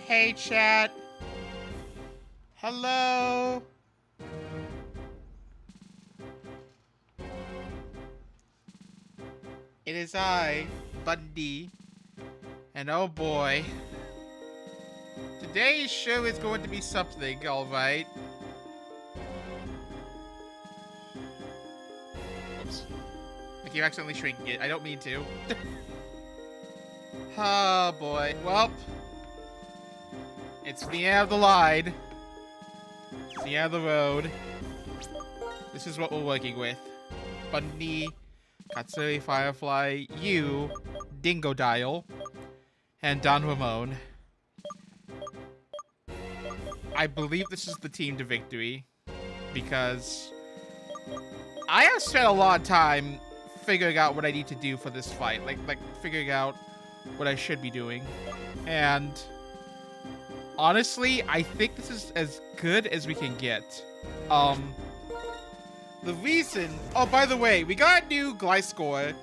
Hey, chat. Hello. It is I, Bundy. And oh boy. Today's show is going to be something, alright? Oops. I keep accidentally shrinking it. I don't mean to. Oh boy. Well, it's the end of the line. It's the end of the road. This is what we're working with. Bundy, Katsuri Firefly, you, Dingo Dial, and Don Ramon. I believe this is the team to victory because I have spent a lot of time figuring out what I need to do for this fight, like figuring out what I should be doing, and honestly, I think this is as good as we can get. The reason... Oh, by the way, we got a new Gliscor.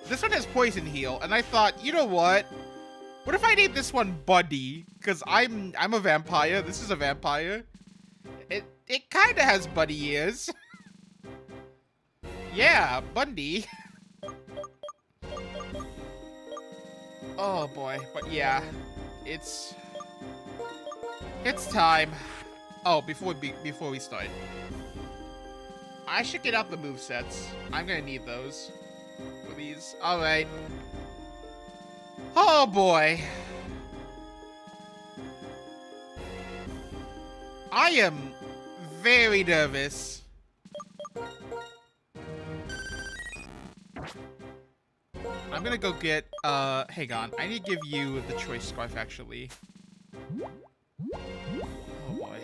This one has Poison Heal, and I thought, you know what? What if I name this one Bundy? Because I'm a vampire. This is a vampire. It kind of has bunny ears. Yeah, Bundy. Oh boy, but yeah, it's time. Oh, before we start, I should get out the movesets. I'm gonna need those for these. All right. Oh boy. I am very nervous. I'm gonna go get, hang on. I need to give you the choice scarf, actually. Oh boy.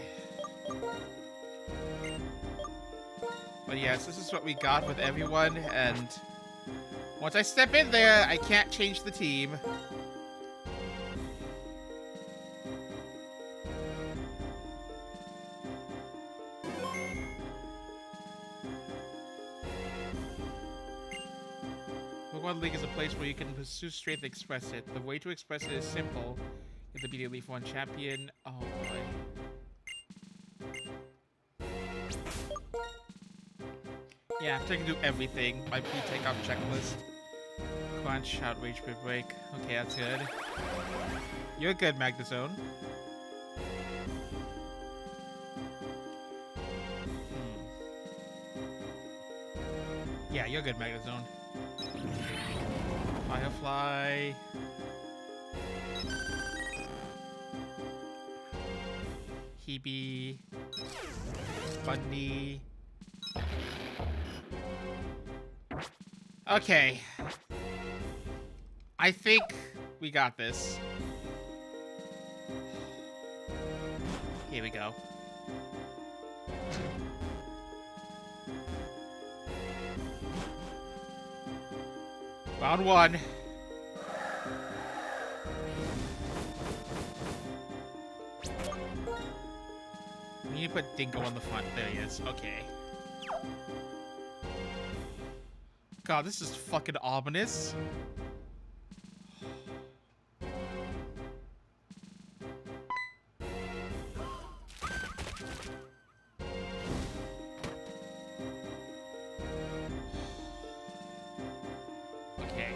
But yes, this is what we got with everyone, and once I step in there, I can't change the team. Pokemon League is a place where you can pursue strength and express it. The way to express it is simple. You have to be the Elite One champion. Oh boy. Yeah, I can do everything. My pre-takeoff checklist. Crunch, outrage, big break. Okay, that's good. You're good, Magnezone. Yeah, you're good, Magnezone. Firefly. Hebe. Bundy. Okay. I think we got this. Here we go. Round one. We need to put Dingo on the front. There he is. Okay. God, this is fucking ominous. Okay.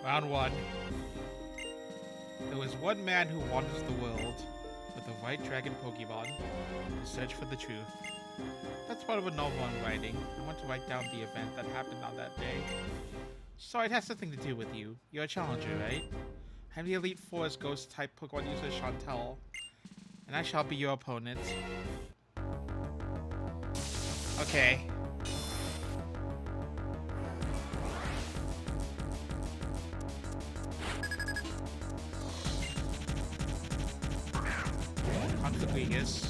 Round one. There was one man who wanders the world with a white dragon Pokemon to search for the truth. That's part of a novel I'm writing. I want to write down the event that happened on that day. So it has something to do with you. You're a challenger, right? I'm the Elite Four's Ghost-type Pokemon user Chantel, and I shall be your opponent. Okay. Rodriguez.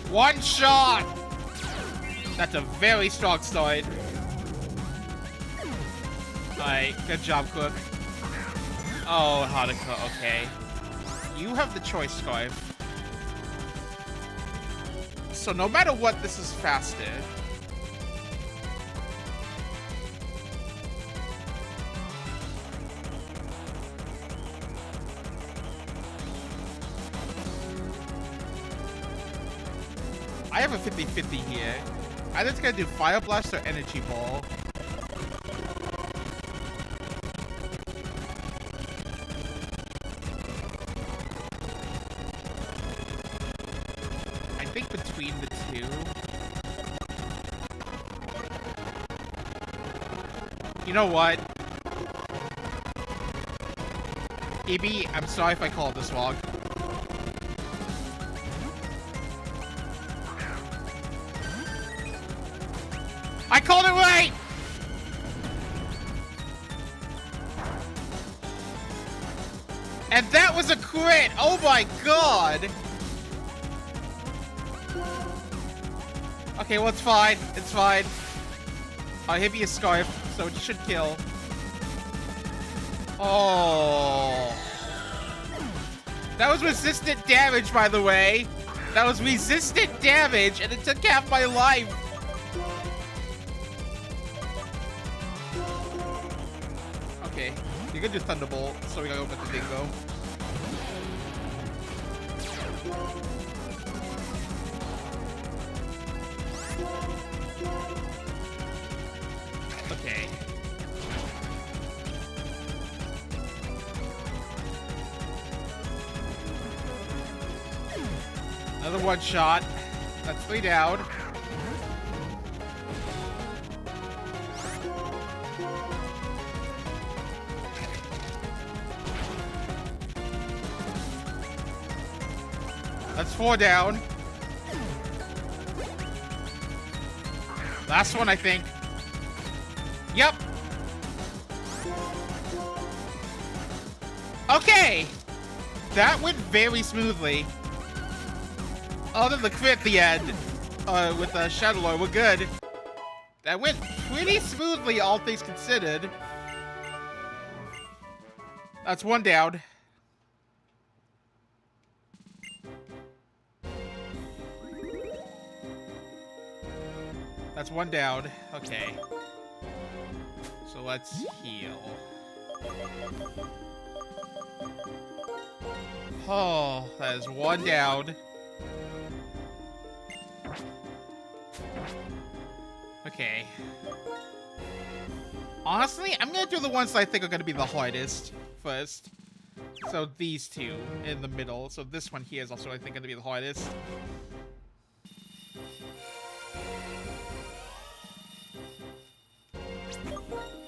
One shot! That's a very strong start. Alright, good job, Cook. Oh, Hanukkah, okay. You have the choice, Scarf. So no matter what, this is faster. I have a 50-50 here. I'm just gonna do Fire Blast or Energy Ball. I think between the two. You know what? EB, I'm sorry if I called this wrong. I called it right! And that was a crit! Oh my god! Okay, well it's fine. It's fine. I'll hit me a Scarf, so it should kill. Oh. That was resistant damage, by the way. That was resistant damage, and it took half my life. Okay, you're gonna do Thunderbolt, so we gotta go with the Dingo. Okay. Another one shot. That's 3 down. That's 4 down. Last one, I think. Yep. Okay. That went very smoothly. Other than the crit at the end with the Shadow Lord, we're good. That went pretty smoothly, all things considered. That's 1 down. That's 1 down. Okay. So let's heal. Oh, that is 1 down. Okay. Honestly, I'm gonna do the ones that I think are gonna be the hardest first. So these two in the middle. So this one here is also, I think, gonna be the hardest.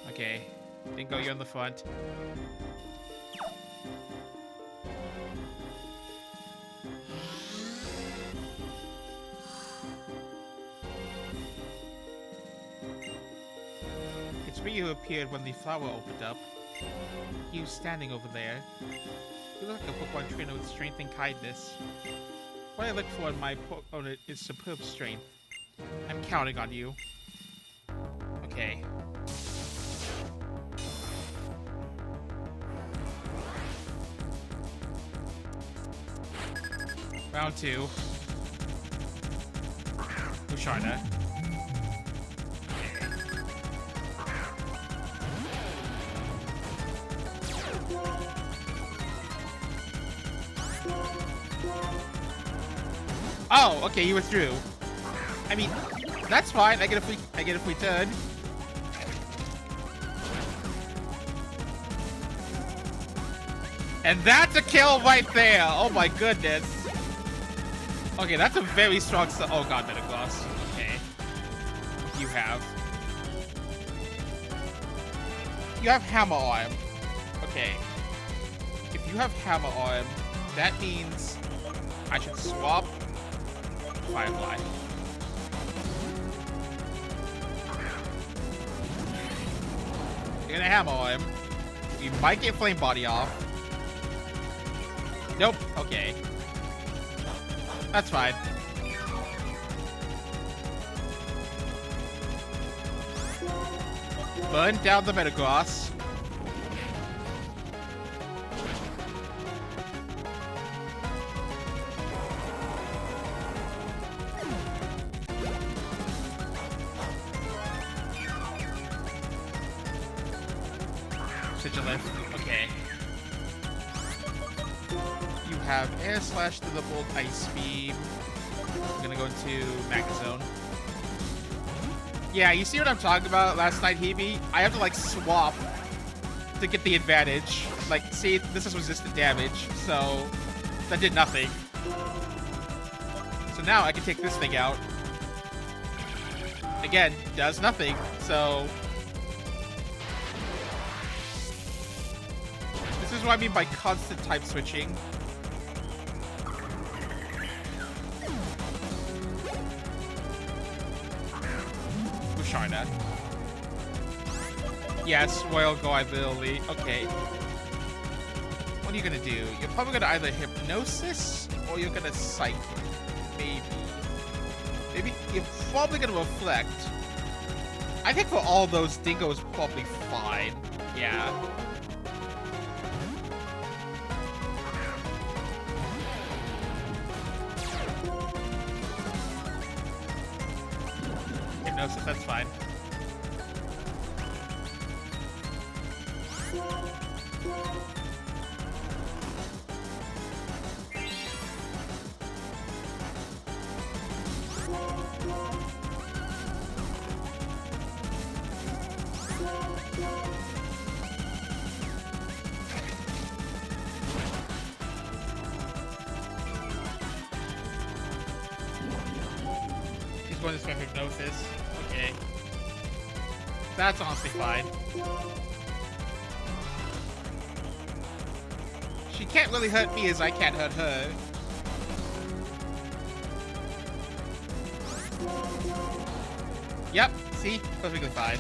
Okay. Dingo, you're in the front. It's me who appeared when the flower opened up. You standing over there. You look like a Pokemon trainer with strength and kindness. What I look for in my opponent is superb strength. I'm counting on you. Okay. Round 2. Musharna. Oh, okay, you withdrew. I mean, that's fine. I get a free turn. And that's a kill right there. Oh my goodness. Okay, that's a very strong. Oh god, Metagloss. Okay. You have Hammer Arm. Okay. If you have Hammer Arm, that means I should swap Firefly. You're gonna Hammer Arm. You might get Flame Body off. Nope. Okay. That's fine. Burn down the Metagross. Sigilith. Okay. You have Air Slash, Thunderbolt, Ice Beam. I'm gonna go into Magnet Zone. Yeah, you see what I'm talking about last night, Hebe? I have to, like, swap to get the advantage. Like, see, this is resistant damage, so that did nothing. So now I can take this thing out. Again, does nothing, so... This is what I mean by constant type switching. China. Yes, Royal Go ability. Okay. What are you gonna do? You're probably gonna either Hypnosis or you're gonna Psychic. Maybe. Maybe you're probably gonna Reflect. I think for all those, Dingo is probably fine. Yeah. Hypnosis, that's fine. He's going to spend Hypnosis. Okay. That's honestly fine. She can't really hurt me as I can't hurt her. Yep, see? Perfectly fine.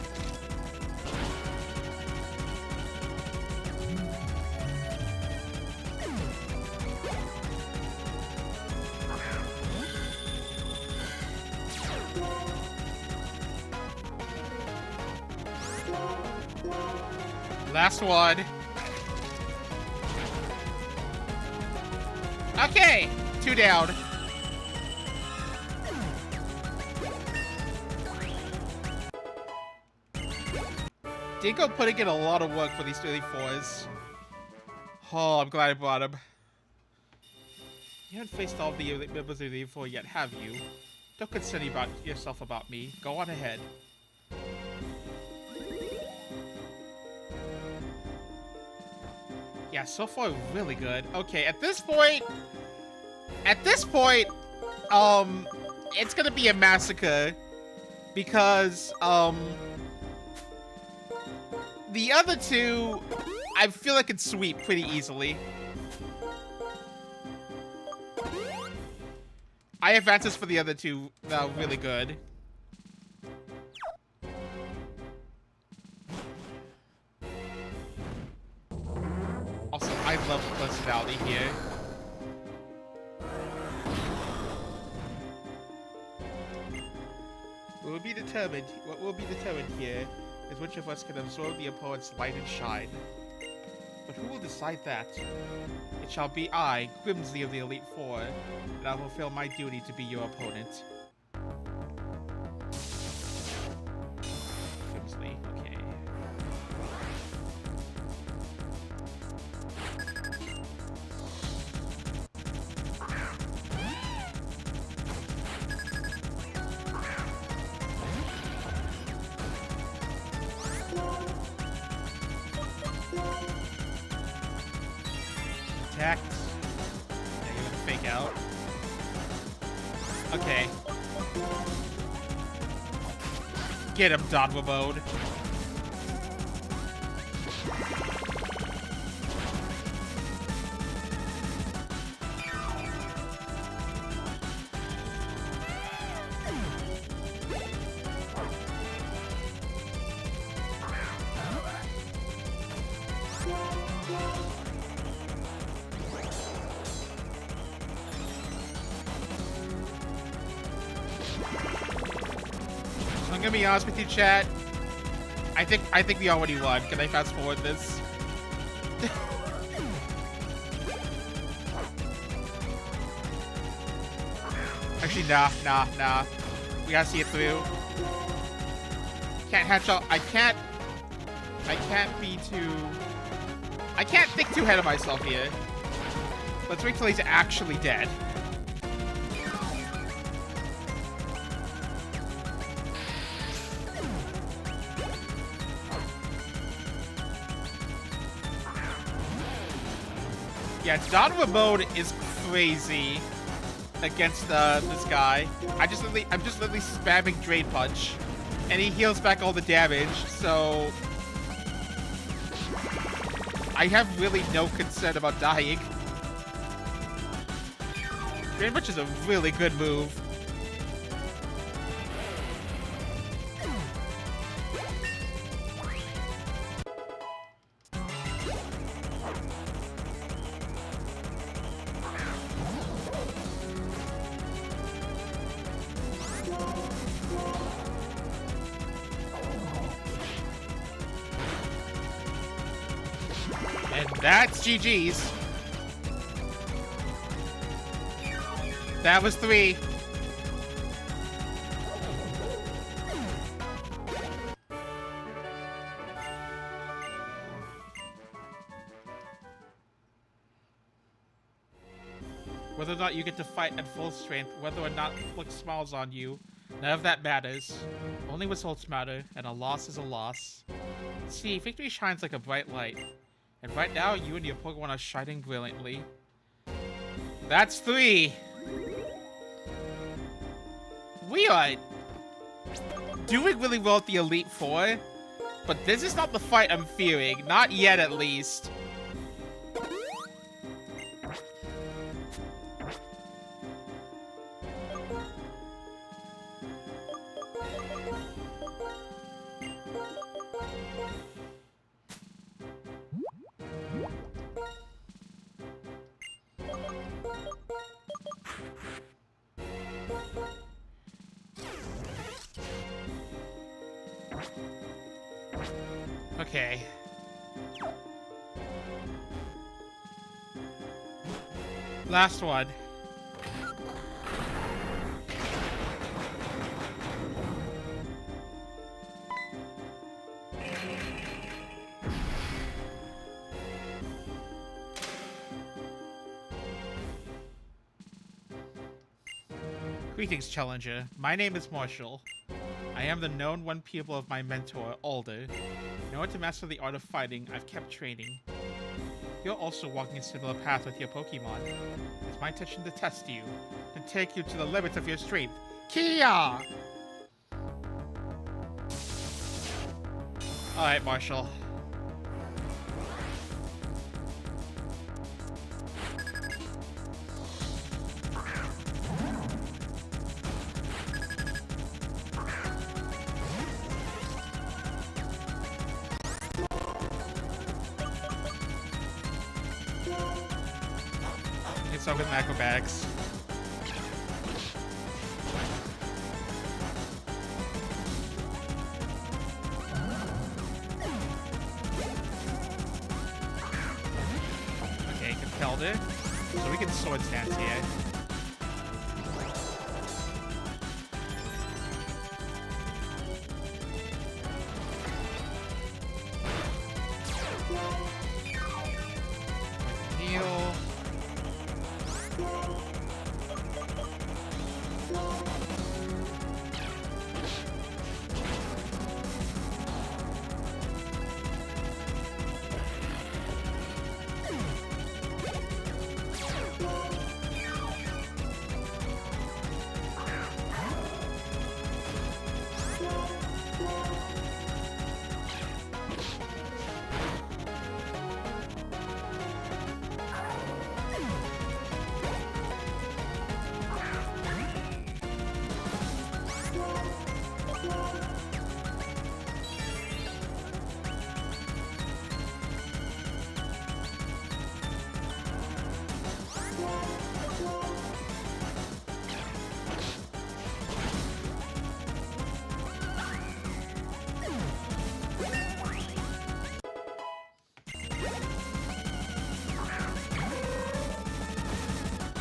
Last one. Okay, 2 down. Dingo putting in a lot of work for these 34s. Oh, I'm glad I brought him. You haven't faced all the members of the 34 yet, have you? Don't concern yourself about me. Go on ahead. Yeah, so far really good. Okay, at this point, it's gonna be a massacre because the other two, I feel I could sweep pretty easily. I have answers for the other two that are really good. Also, I love the personality here. What will be determined here is which of us can absorb the opponent's light and shine. But who will decide that? It shall be I, Grimsley of the Elite Four, and I will fulfill my duty to be your opponent. Grimsley, okay. Attacked. Yeah, you're gonna fake out. Okay. Get him, Donwa mode. I'm gonna be honest with you, chat. I think we already won. Can I fast forward this? Actually, nah. We gotta see it through. Can't hatch out. I can't be too. I can't think too ahead of myself here. Let's wait till he's actually dead. Yeah, Donovan mode is crazy against this guy. I'm just literally spamming Drain Punch, and he heals back all the damage. So I have really no concern about dying. Drain Punch is a really good move. And that's GG's. That was 3. Whether or not you get to fight at full strength, whether or not Flick smiles on you, none of that matters. Only results matter, and a loss is a loss. See, victory shines like a bright light. And right now, you and your Pokemon are shining brilliantly. That's 3! We are doing really well at the Elite Four, but this is not the fight I'm fearing. Not yet, at least. Okay. Last one. Greetings, Challenger. My name is Marshall. I am the known one pupil of my mentor, Alder. In order to master the art of fighting, I've kept training. You're also walking a similar path with your Pokemon. It's my intention to test you, and take you to the limits of your strength. Kia! Alright, Marshall. It's up with acrobatics. Okay, compelled it. So we can sword stance here. Heal.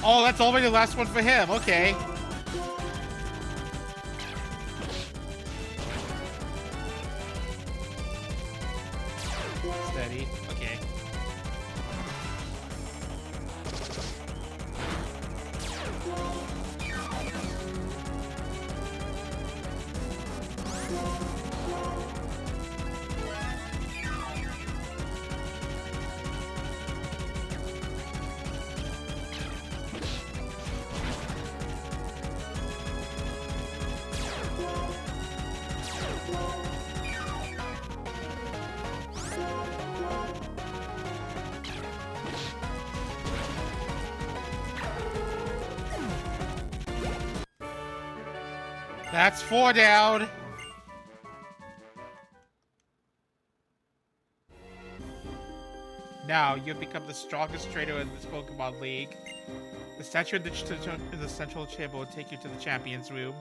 Oh, that's already the last one for him. Okay. Steady. Okay. That's 4 down. Now, you've become the strongest trainer in this Pokemon League. The statue in the central chamber will take you to the champions room.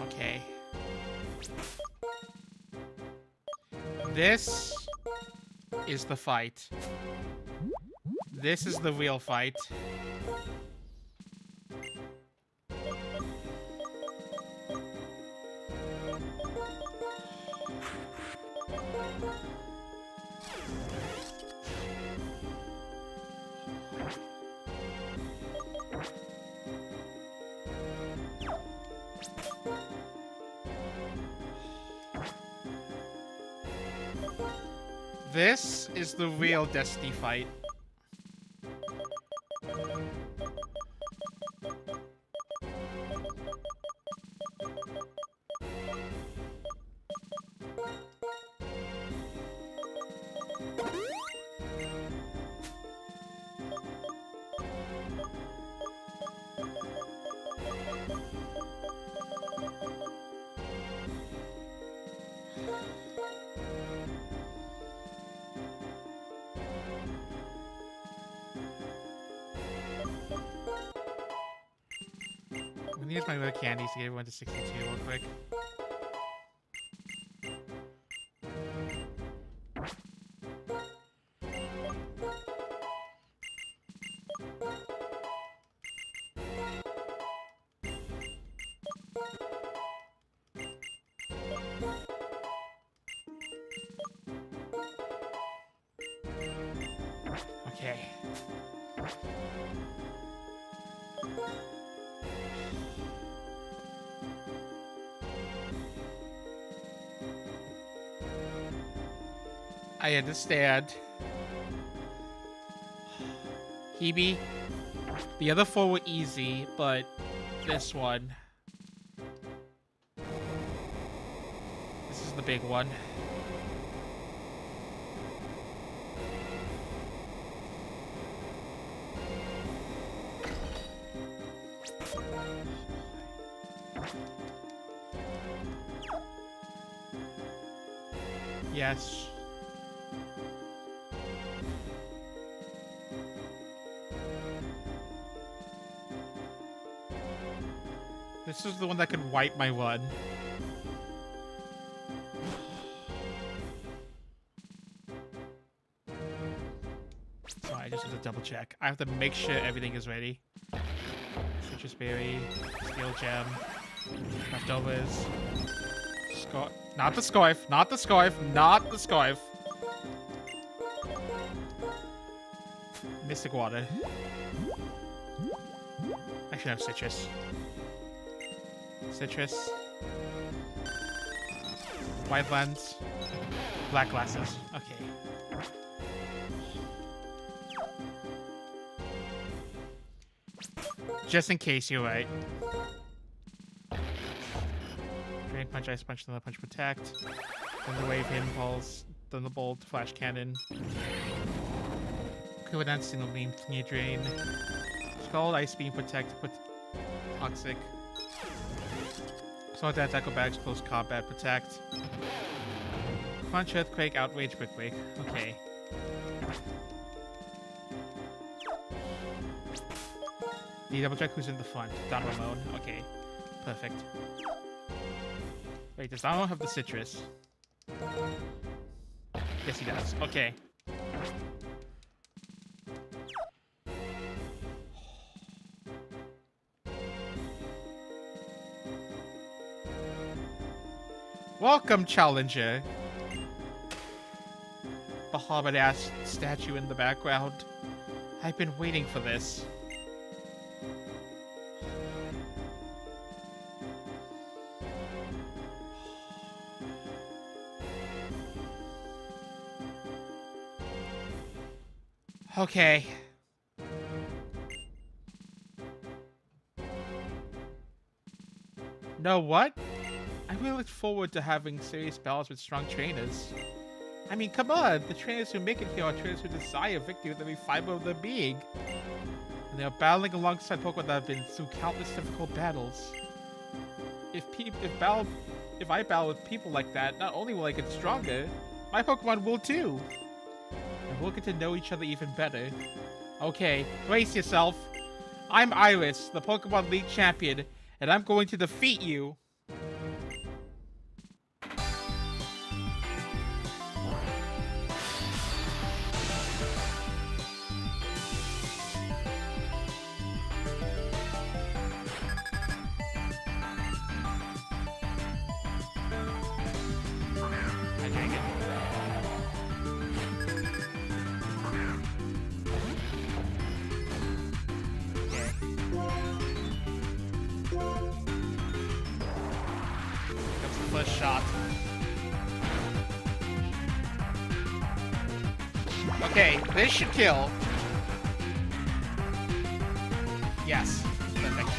Okay. This is the fight. This is the real fight. This is the real Destiny fight. I'm gonna use my little candies to get everyone to 62 real quick. Okay. I understand. Hebe, the other 4 were easy, but this one... This is the big one. Yes. This is the one that can wipe my run. So I just have to double check. I have to make sure everything is ready. Citrus berry, steel gem, leftovers. Not the scarf, not the scarf, not the scarf. Mystic water. I should have citrus. Citrus. White lens. Black glasses. Okay. Just in case you're right. Drain punch, ice punch, thunder punch, protect. Thunder wave, impulse, thunderbolt, flash cannon. Quiver dance, single beam, near drain. Scald, ice beam, protect, toxic. Sword dance, acrobatics, close combat, protect. Punch, earthquake, outrage, brick break. Okay. The double check who's in the front. Don Ramon. Okay. Perfect. Wait, does Don Ramon have the citrus? Yes, he does. Okay. Welcome, Challenger. The hobbit-ass statue in the background. I've been waiting for this. Okay. Know what? I really look forward to having serious battles with strong trainers. I mean, come on, the trainers who make it here are trainers who desire victory with every fiber of their being. And they are battling alongside Pokemon that have been through countless difficult battles. If I battle with people like that, not only will I get stronger, my Pokemon will too. And we'll get to know each other even better. Okay, brace yourself. I'm Iris, the Pokemon League champion, and I'm going to defeat you. First shot. Okay, this should kill. Yes, perfect.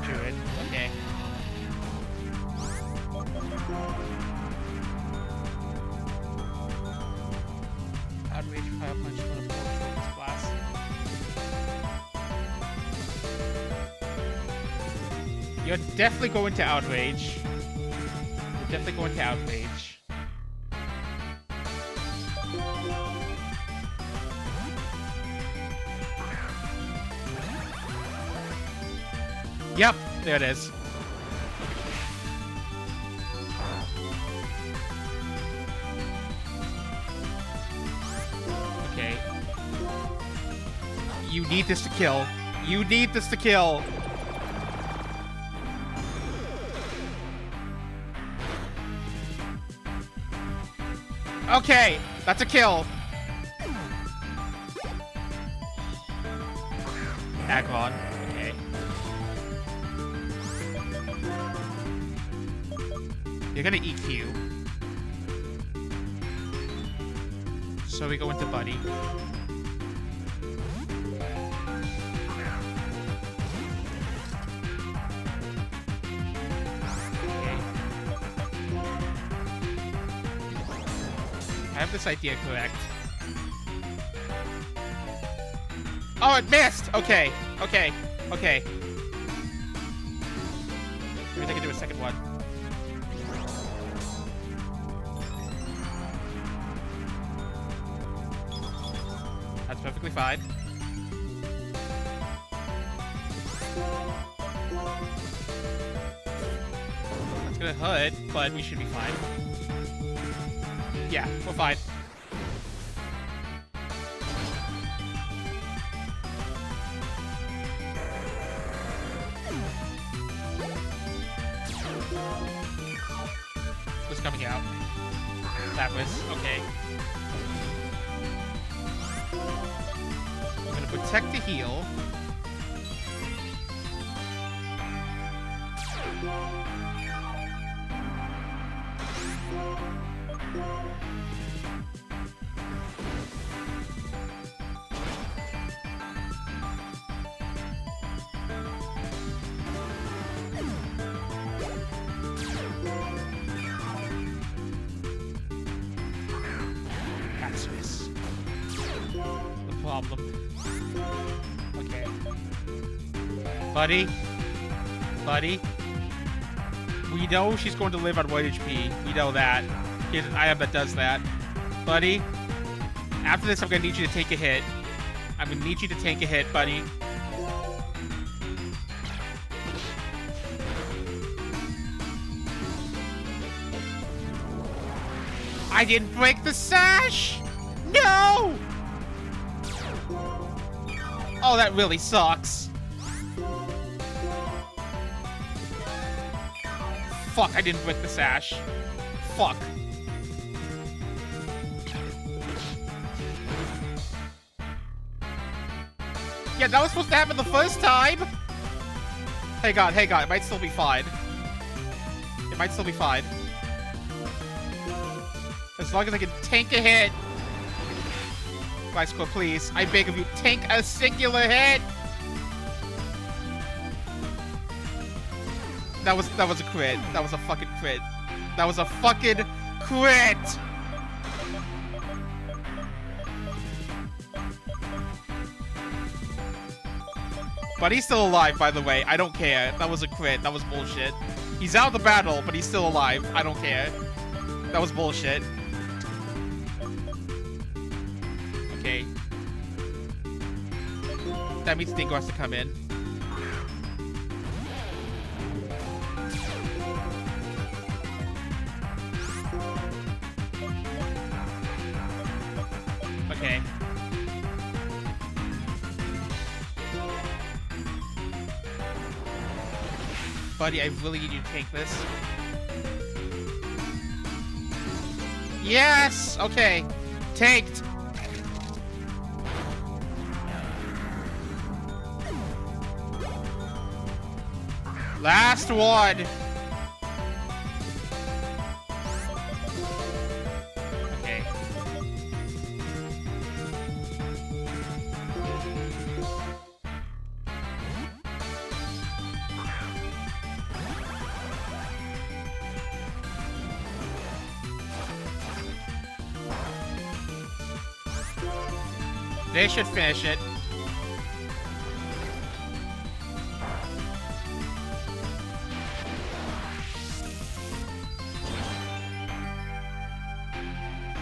Druid, okay. Outrage fire punch for the focus blast. You're definitely going to outrage. You're definitely going to outrage. Yep, there it is. Okay. You need this to kill. You need this to kill. Okay, that's a kill. Aggron, okay. You're gonna EQ. So we go into Buddy. I have this idea correct. Oh, it missed! Okay, okay, okay. Maybe I can do a second one. That's perfectly fine. That's gonna hurt, but we should be fine. Yeah, we're fine. What's coming out? That was okay. I'm gonna protect the heal. The problem. Okay. Buddy. Buddy. We know she's going to live on 1 HP. We know that. Here's an item that does that. Buddy. After this, I'm going to need you to take a hit. I'm going to need you to take a hit, buddy. I didn't break the sash! No! Oh, that really sucks. Fuck, I didn't break the sash. Fuck. Yeah, that was supposed to happen the first time. Hey God, it might still be fine. It might still be fine. As long as I can tank a hit. Bicycle, please. I beg of you, tank a singular hit. That was a crit. That was a fucking crit. That was a fucking crit. But he's still alive, by the way. I don't care. That was a crit. That was bullshit. He's out of the battle, but he's still alive. I don't care. That was bullshit. Okay. That means Dingo has to come in. Okay. Buddy, I really need you to take this. Yes! Okay. Tanked. Last one. Okay. They should finish it.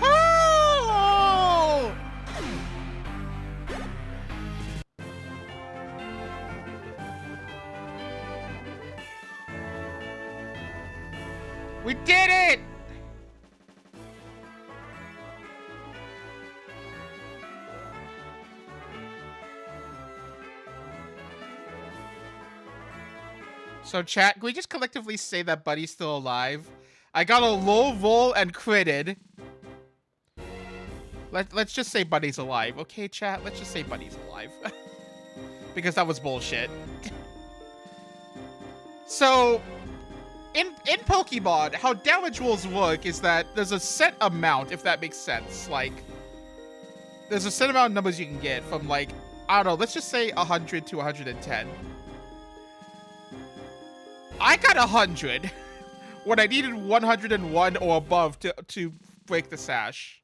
Oh! We did it! So chat, can we just collectively say that Buddy's still alive? I got a low roll and critted. Let's just say Buddy's alive. Okay, chat? Let's just say Buddy's alive. Because that was bullshit. So, in Pokemon, how damage rolls work is that there's a set amount, if that makes sense. Like, there's a set amount of numbers you can get from, like, I don't know, let's just say 100 to 110. I got 100 when I needed 101 or above to break the sash.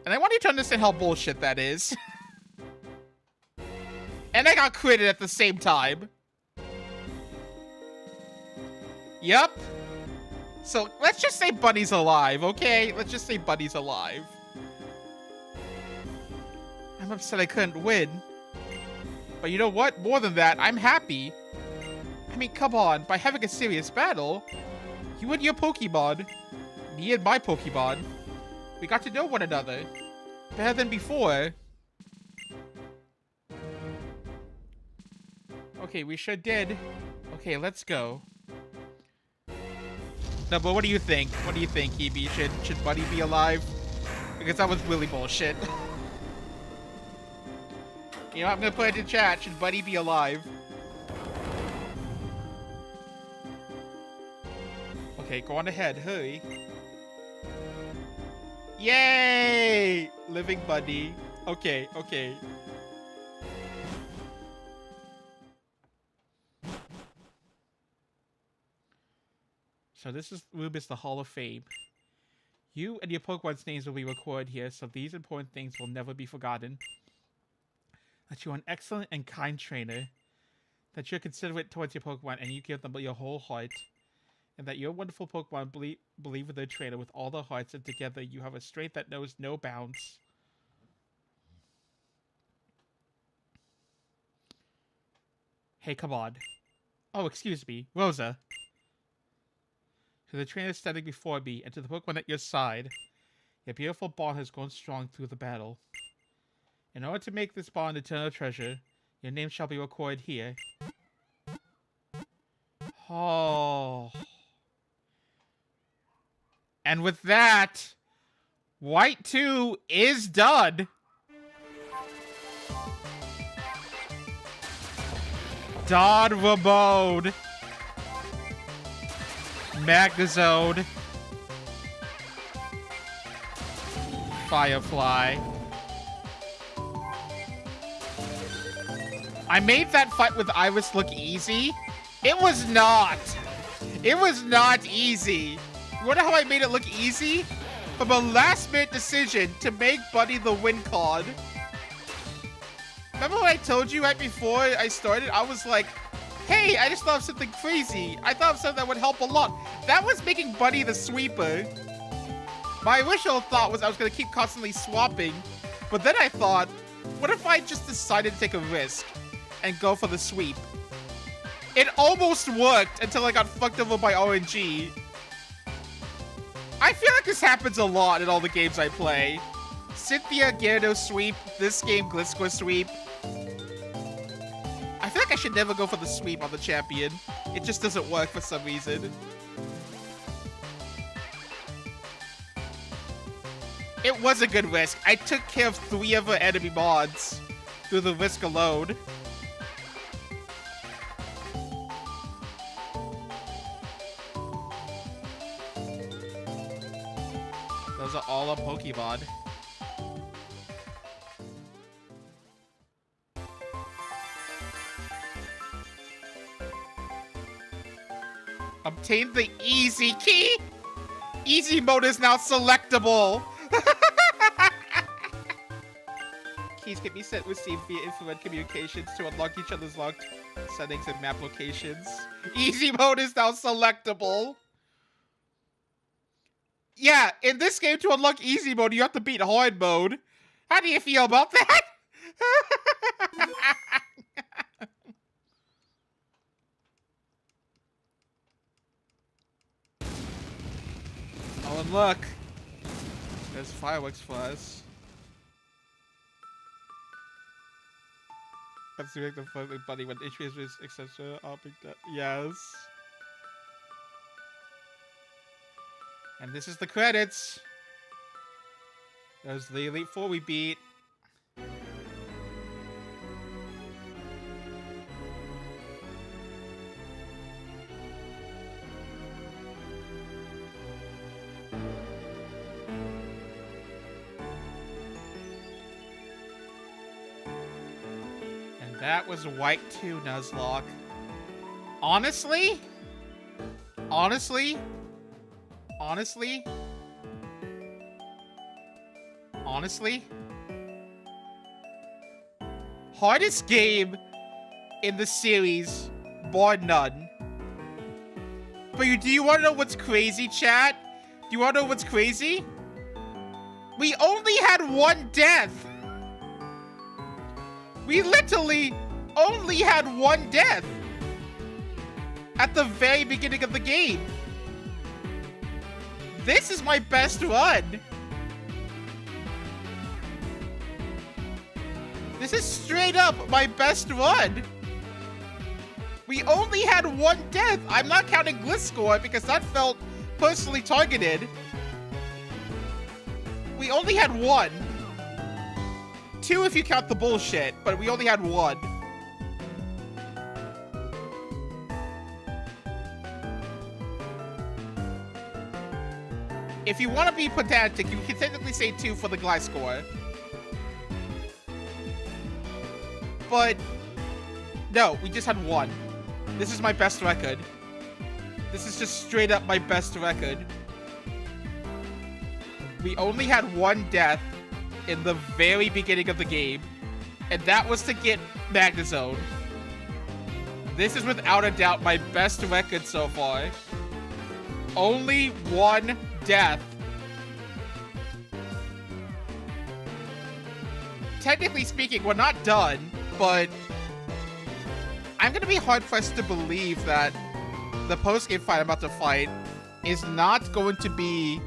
And I want you to understand how bullshit that is. And I got critted at the same time. Yup. So let's just say Buddy's alive, okay? Let's just say Buddy's alive. I'm upset I couldn't win. But you know what? More than that, I'm happy. I mean, come on. By having a serious battle, you and your Pokemon, me and my Pokemon, we got to know one another better than before. Okay, we sure did. Okay, let's go. No, but what do you think? What do you think, Hebe? Should Buddy be alive? Because that was really bullshit. You know, I'm gonna put it in chat. Should Buddy be alive? Okay, go on ahead. Hurry. Yay! Living Buddy. Okay, okay. So this is Rubus, the Hall of Fame. You and your Pokemon's names will be recorded here, so these important things will never be forgotten. That you are an excellent and kind trainer. That you're considerate towards your Pokemon and you give them your whole heart. And that your wonderful Pokemon believe in their trainer with all their hearts, and together you have a strength that knows no bounds. Hey, come on. Oh, excuse me. Rosa. To the trainer standing before me, and to the Pokemon at your side, your beautiful bond has grown strong through the battle. In order to make this bond eternal treasure, your name shall be recorded here. Oh. And with that, White 2 is done. Dawn Ramon. Magnezone. Firefly. I made that fight with Iris look easy. It was not. It was not easy. You wonder how I made it look easy? From a last-minute decision to make Buddy the win con. Remember when I told you right before I started? I was like, hey, I just thought of something crazy. I thought of something that would help a lot. That was making Buddy the sweeper. My original thought was I was going to keep constantly swapping. But then I thought, what if I just decided to take a risk and go for the sweep? It almost worked until I got fucked over by RNG. I feel like this happens a lot in all the games I play. Cynthia Gyarados sweep, this game Gliscor sweep. I feel like I should never go for the sweep on the champion. It just doesn't work for some reason. It was a good risk. I took care of 3 of her enemy mods through the risk alone. Those are all a Pokemon. Obtain the easy key. Easy mode is now selectable. Keys can be sent received via infrared communications to unlock each other's locked settings and map locations. Easy mode is now selectable. Yeah, in this game, to unlock easy mode, you have to beat hard mode. How do you feel about that? Oh, and look. There's fireworks for us. Let's make the fun buddy when HP is etc. Yes. And this is the credits. There's the Elite Four we beat. And that was White 2 Nuzlocke. Honestly, hardest game in the series, bar none. But do you want to know what's crazy, chat? Do you want to know what's crazy? We only had 1 death. We literally only had 1 death at the very beginning of the game. This is my best run. This is straight up my best run. We only had 1 death. I'm not counting Gliscor because that felt personally targeted. We only had 1. 2 if you count the bullshit, but we only had 1. If you want to be pedantic, you can technically say 2 for the Gliscor. But no, we just had 1. This is my best record. This is just straight up my best record. We only had 1 death in the very beginning of the game, and that was to get Magnezone. This is without a doubt my best record so far. Only 1 death. Technically speaking, we're not done, but I'm gonna be hard-pressed to believe that the post-game fight I'm about to fight is not going to be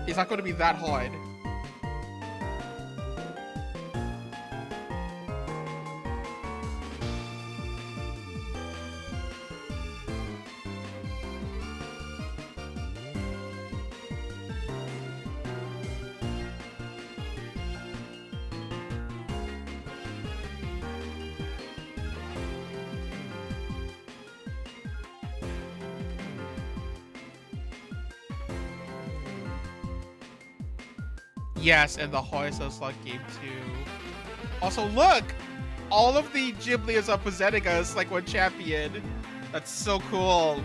that hard. Yes, and the horse Nuzlocke game too. Also, look! All of the Ghiblias are presenting us like we're champion. That's so cool.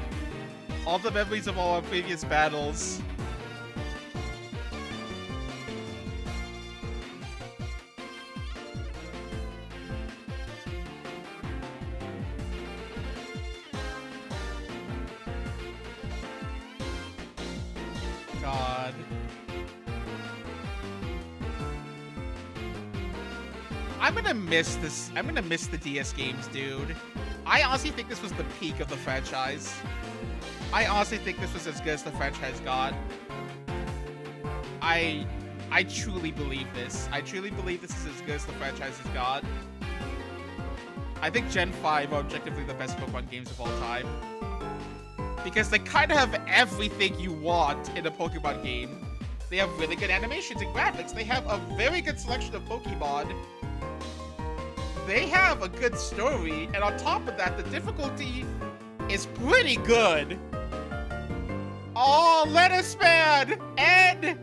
All the memories of all our previous battles. God. I'm gonna miss this. I'm gonna miss the DS games, dude. I honestly think this was the peak of the franchise. I honestly think this was as good as the franchise got. I truly believe this. I truly believe this is as good as the franchise has got. I think Gen 5 are objectively the best Pokemon games of all time. Because they kind of have everything you want in a Pokemon game. They have really good animations and graphics. They have a very good selection of Pokemon. They have a good story, and on top of that, the difficulty is pretty good. Oh, Lettuce Man! Ed!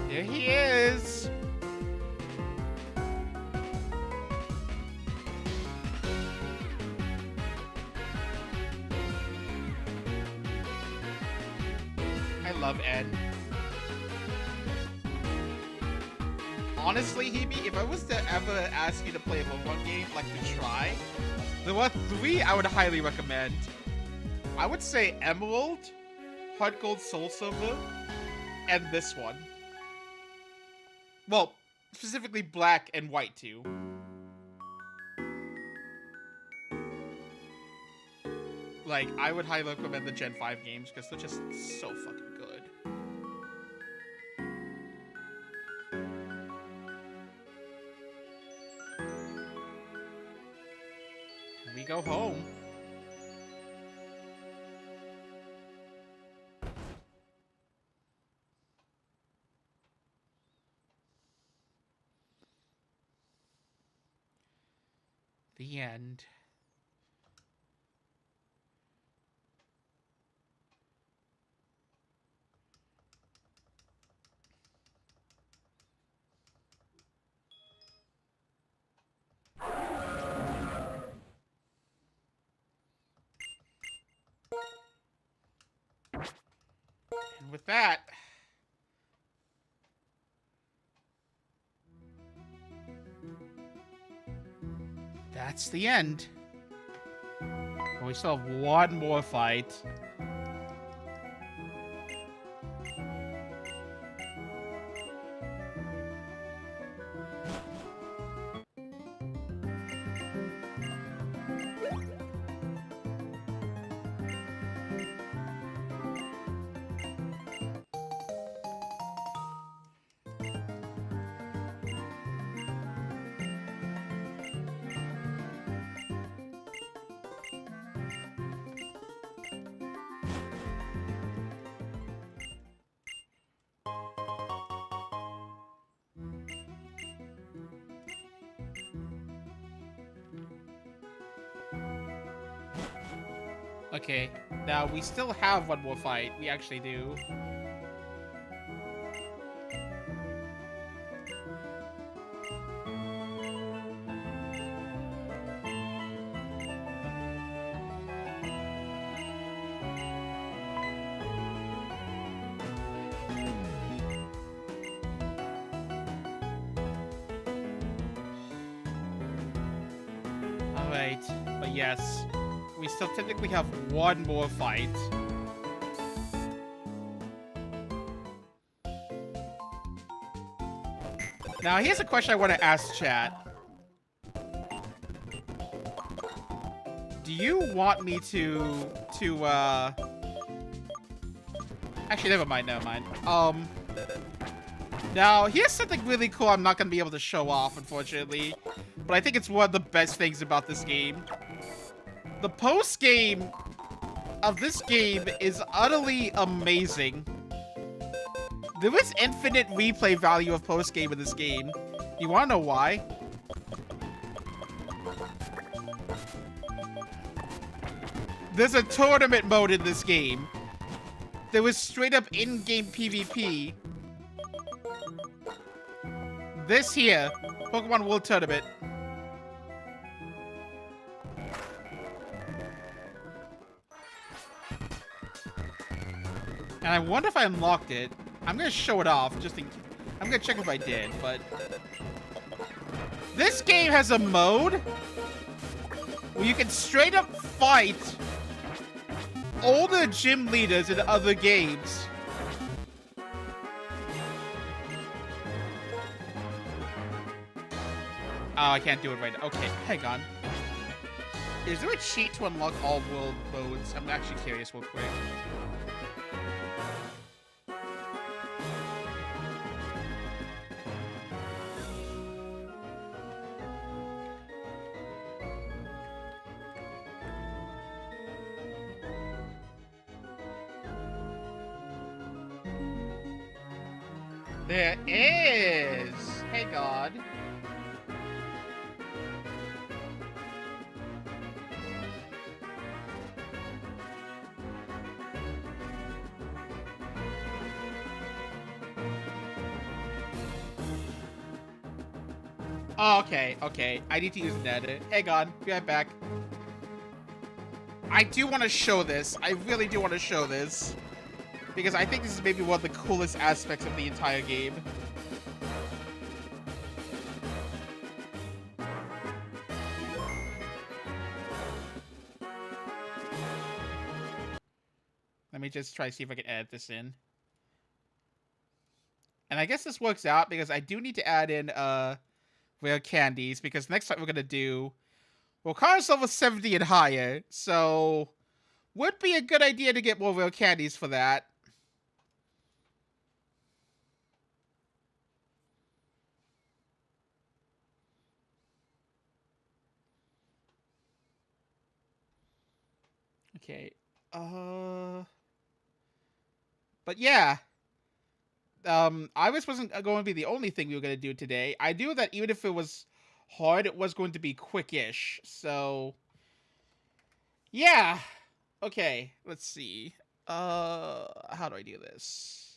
There he is. I love Ed. Honestly, Hebe, if I was to ever ask you to play a Pokemon game, like to try, there were 3 I would highly recommend. I would say Emerald, Heart Gold Soul Silver, and this one. Well, specifically Black and White too. Like, I would highly recommend the Gen 5 games because they're just so fucking good. And we go home. The end. And with that, that's the end. But we still have one more fight. Okay, now we still have one more fight. We actually do. Alright, but yes. We still technically have one more fight. Now, here's a question I want to ask chat. Do you want me to actually, never mind. Now, here's something really cool I'm not going to be able to show off, unfortunately. But I think it's one of the best things about this game. The post-game of this game is utterly amazing. There is infinite replay value of post-game in this game. You wanna know why? There's a tournament mode in this game. there was straight up in-game PvP. This here, Pokemon World Tournament. And I wonder if I unlocked it. I'm gonna show it off, I'm gonna check if I did, but... This game has a mode where you can straight up fight all the gym leaders in other games. Oh, I can't do it right now. Okay, hang on. Is there a cheat to unlock all world modes? I'm actually curious real quick. There is! Hey, God. Oh, okay, okay. I need to use an edit. Hang on, be right back. I do want to show this. I really do want to show this. Because I think this is maybe one of the coolest aspects of the entire game. Let me just try to see if I can edit this in. And I guess this works out because I do need to add in rare candies, because next time we're gonna do, well, Cars level 70 and higher, so would be a good idea to get more rare candies for that. Okay, but yeah, Iris wasn't going to be the only thing we were going to do today. I knew that even if it was hard, it was going to be quick-ish, so yeah. Okay, let's see. How do I do this?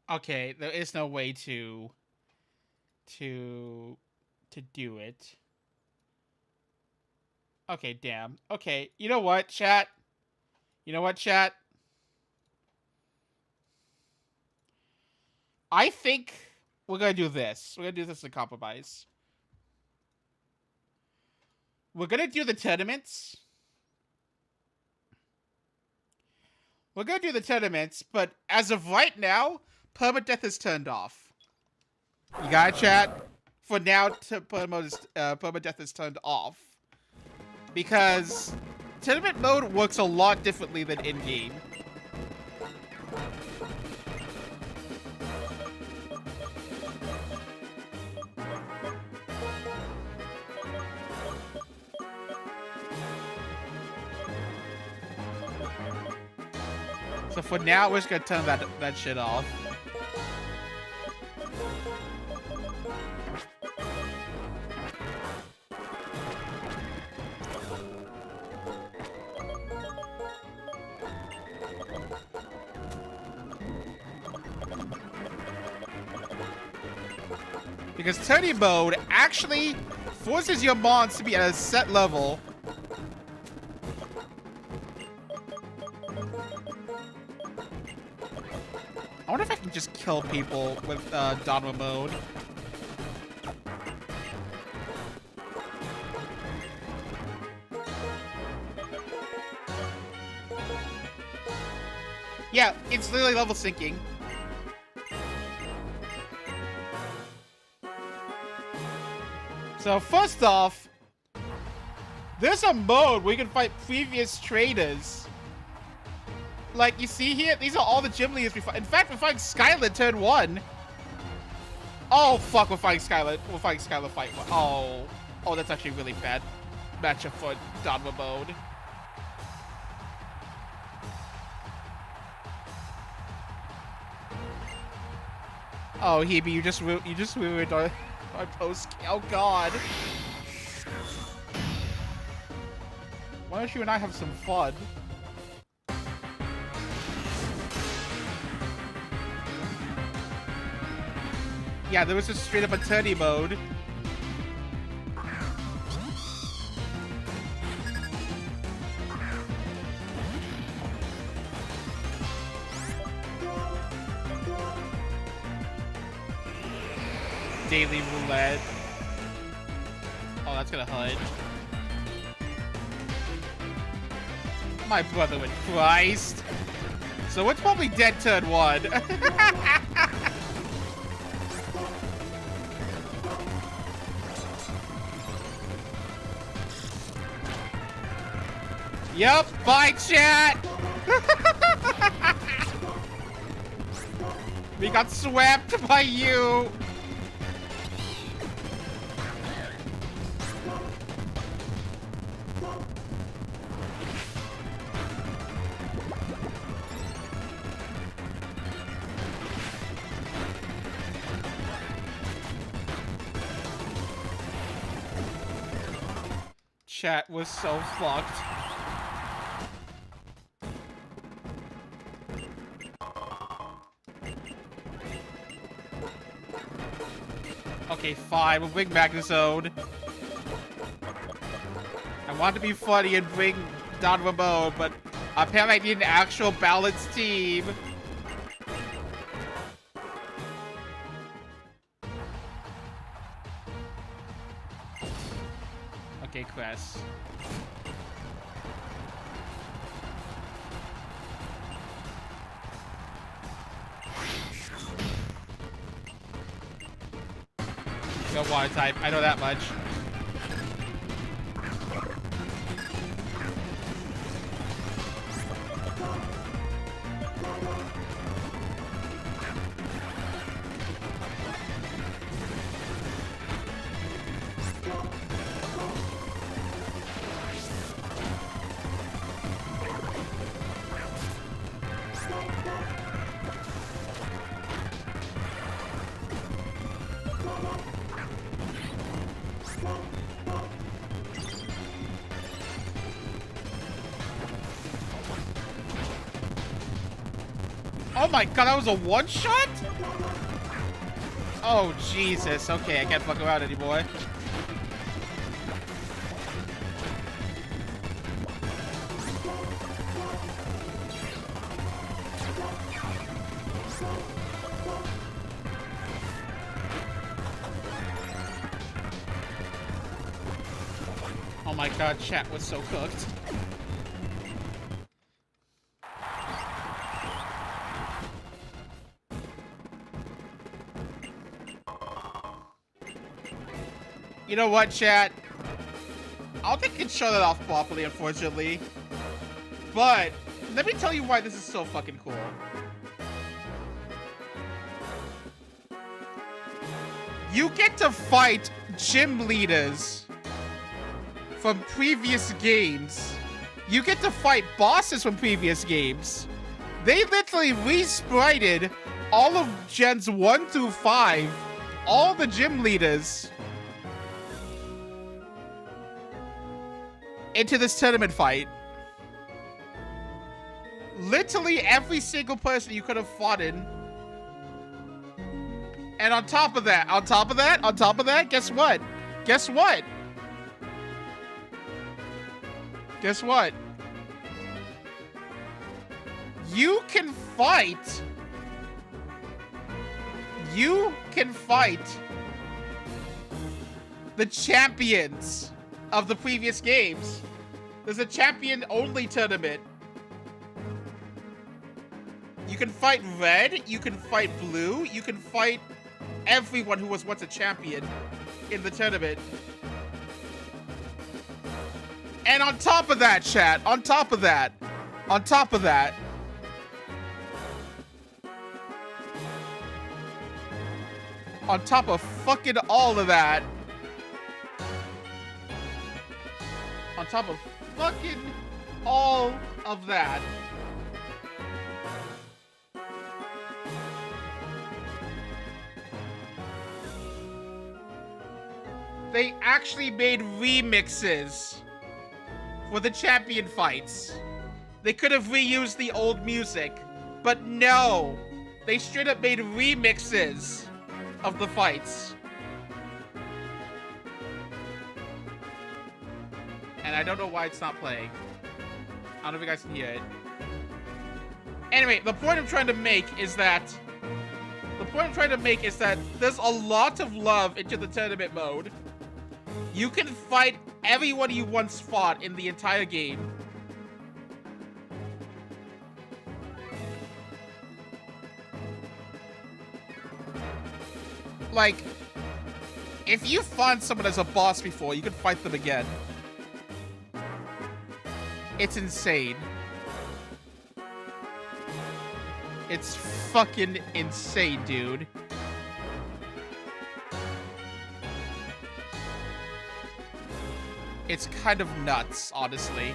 Okay, there is no way to do it. Okay, damn. Okay, you know what, chat? You know what, chat? I think we're gonna do this. We're gonna do this as a compromise. We're gonna do the tournaments. We're gonna do the tournaments, but as of right now, permadeath is turned off. You got it, chat? For now, permadeath is turned off. Because tournament mode works a lot differently than in-game. So for now, we're just gonna turn that shit off. Because tourney mode actually forces your mons to be at a set level. I wonder if I can just kill people with Donma mode. Yeah, it's literally level syncing. So first off, there's a mode where you can fight previous traders. Like, you see here? These are all the gym leaders we fight. In fact, we're fighting Skylar turn 1. Oh, fuck, we're fighting Skylar. We're fighting Skylar fight 1. Oh. Oh, that's actually really bad matchup for Donma mode. Oh, Hebe, you just ruined our post. Oh, God. Why don't you and I have some fun? Yeah, there was just straight up attorney mode. Daily roulette. Oh, that's gonna hurt. My brother with Christ. So it's probably dead turn 1. Yup, bye chat! We got swept by you! Chat was so fucked. Okay, fine. We'll bring back the zone. I want to be funny and bring down Ramon, but apparently I need an actual balanced team. Okay, Cress. No water type. I know that much. Oh my god, that was a one-shot? Oh, Jesus. Okay, I can't fuck around anymore. Oh my god, chat was so cooked. You know what, chat? I don't think I can show that off properly, unfortunately. But let me tell you why this is so fucking cool. You get to fight gym leaders from previous games. You get to fight bosses from previous games. They literally re-sprited all of Gens 1 through 5, all the gym leaders, into this tournament fight. Literally every single person you could have fought in. And on top of that, guess what? Guess what? Guess what? You can fight. You can fight the champions of the previous games. There's a champion-only tournament. You can fight red, you can fight blue, you can fight everyone who was once a champion in the tournament. And on top of that, chat, on top of that, on top of that, on top of fucking all of that, on top of fucking all of that, they actually made remixes for the champion fights. They could have reused the old music, but no, they straight up made remixes of the fights. And I don't know why it's not playing. I don't know if you guys can hear it. Anyway, the point I'm trying to make is that there's a lot of love into the tournament mode. You can fight everyone you once fought in the entire game. Like, if you fought someone as a boss before, you can fight them again. It's insane. It's fucking insane, dude. It's kind of nuts, honestly.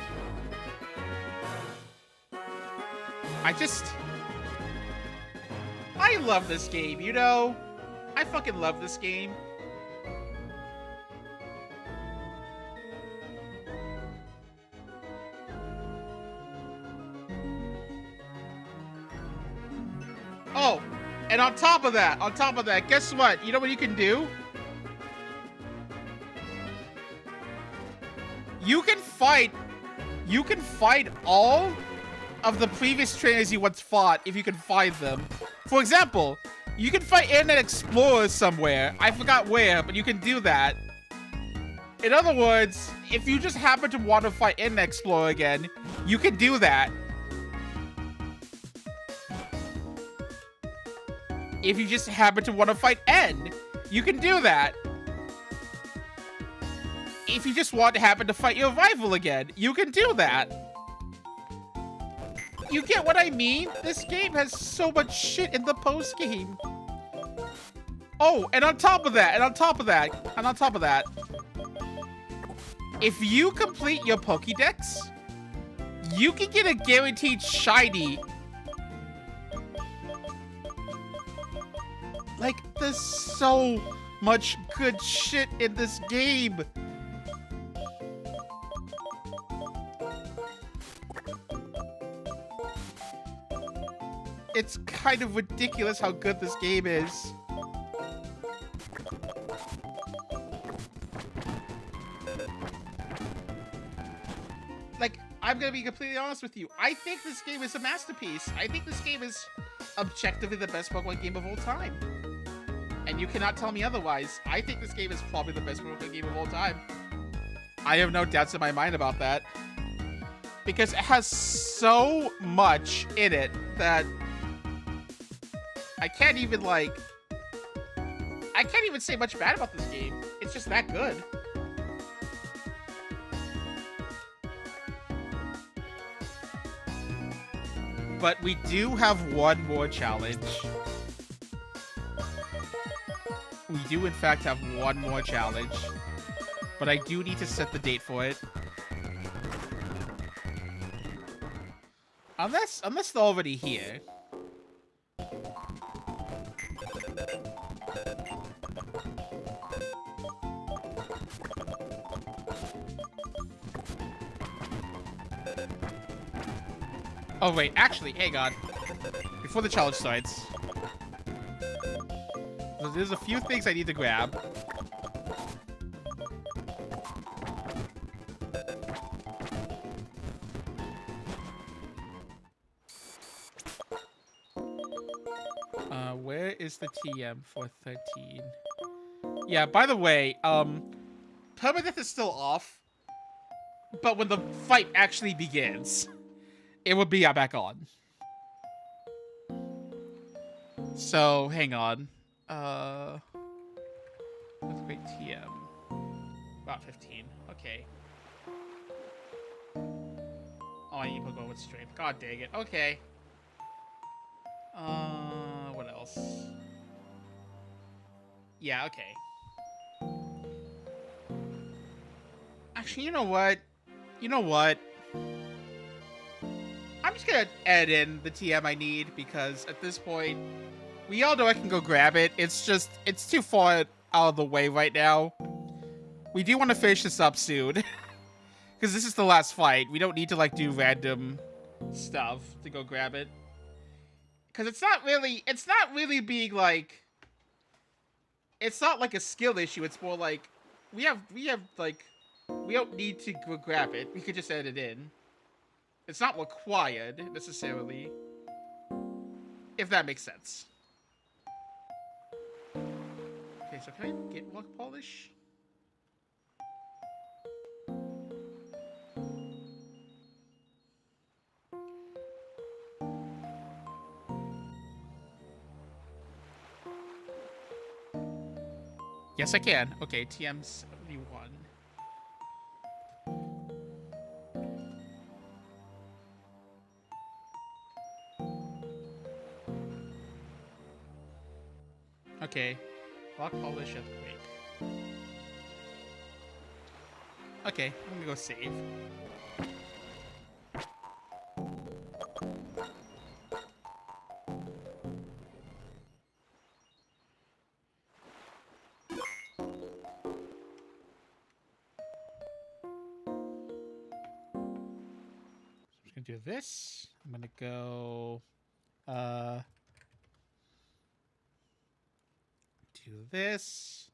I love this game, you know? I fucking love this game. Oh, and on top of that, guess what? You know what you can do? You can fight all of the previous trainers you once fought if you can find them. For example, you can fight Internet Explorer somewhere. I forgot where, but you can do that. In other words, if you just happen to want to fight Internet Explorer again, you can do that. If you just happen to want to fight N, you can do that. If you just want to happen to fight your rival again, you can do that. You get what I mean? This game has so much shit in the post-game. Oh, and on top of that, if you complete your Pokédex, you can get a guaranteed shiny. Like, there's so much good shit in this game. It's kind of ridiculous how good this game is. Like, I'm gonna be completely honest with you. I think this game is a masterpiece. I think this game is objectively the best Pokemon game of all time. And you cannot tell me otherwise. I think this game is probably the best Pokemon game of all time. I have no doubts in my mind about that. Because it has so much in it that I can't even say much bad about this game. It's just that good. But we do have one more challenge. We do, in fact, have one more challenge. But I do need to set the date for it. Unless they're already here. Oh wait, actually, hang on. Before the challenge starts, there's a few things I need to grab. Where is the TM for 13? Yeah, by the way, permadeath is still off, but when the fight actually begins, it will be back on. So, hang on. Let's wait TM. About 15. Okay. Oh, I need to go with strength. God dang it. Okay. What else? Yeah, okay. Actually, you know what? You know what? I'm just gonna add in the TM I need because at this point, we all know I can go grab it. It's just, it's too far out of the way right now. We do want to finish this up soon. Because this is the last fight. We don't need to, like, do random stuff to go grab it. Because it's not really being, like... It's not, like, a skill issue. It's more like, we have, like... We don't need to go grab it. We could just add it in. It's not required, necessarily. If that makes sense. Okay, so can I get rock polish? Yes, I can. Okay, TM 71. Okay. Rock polish earthquake. Okay, I'm gonna go save. I'm just gonna do this. I'm gonna go do this.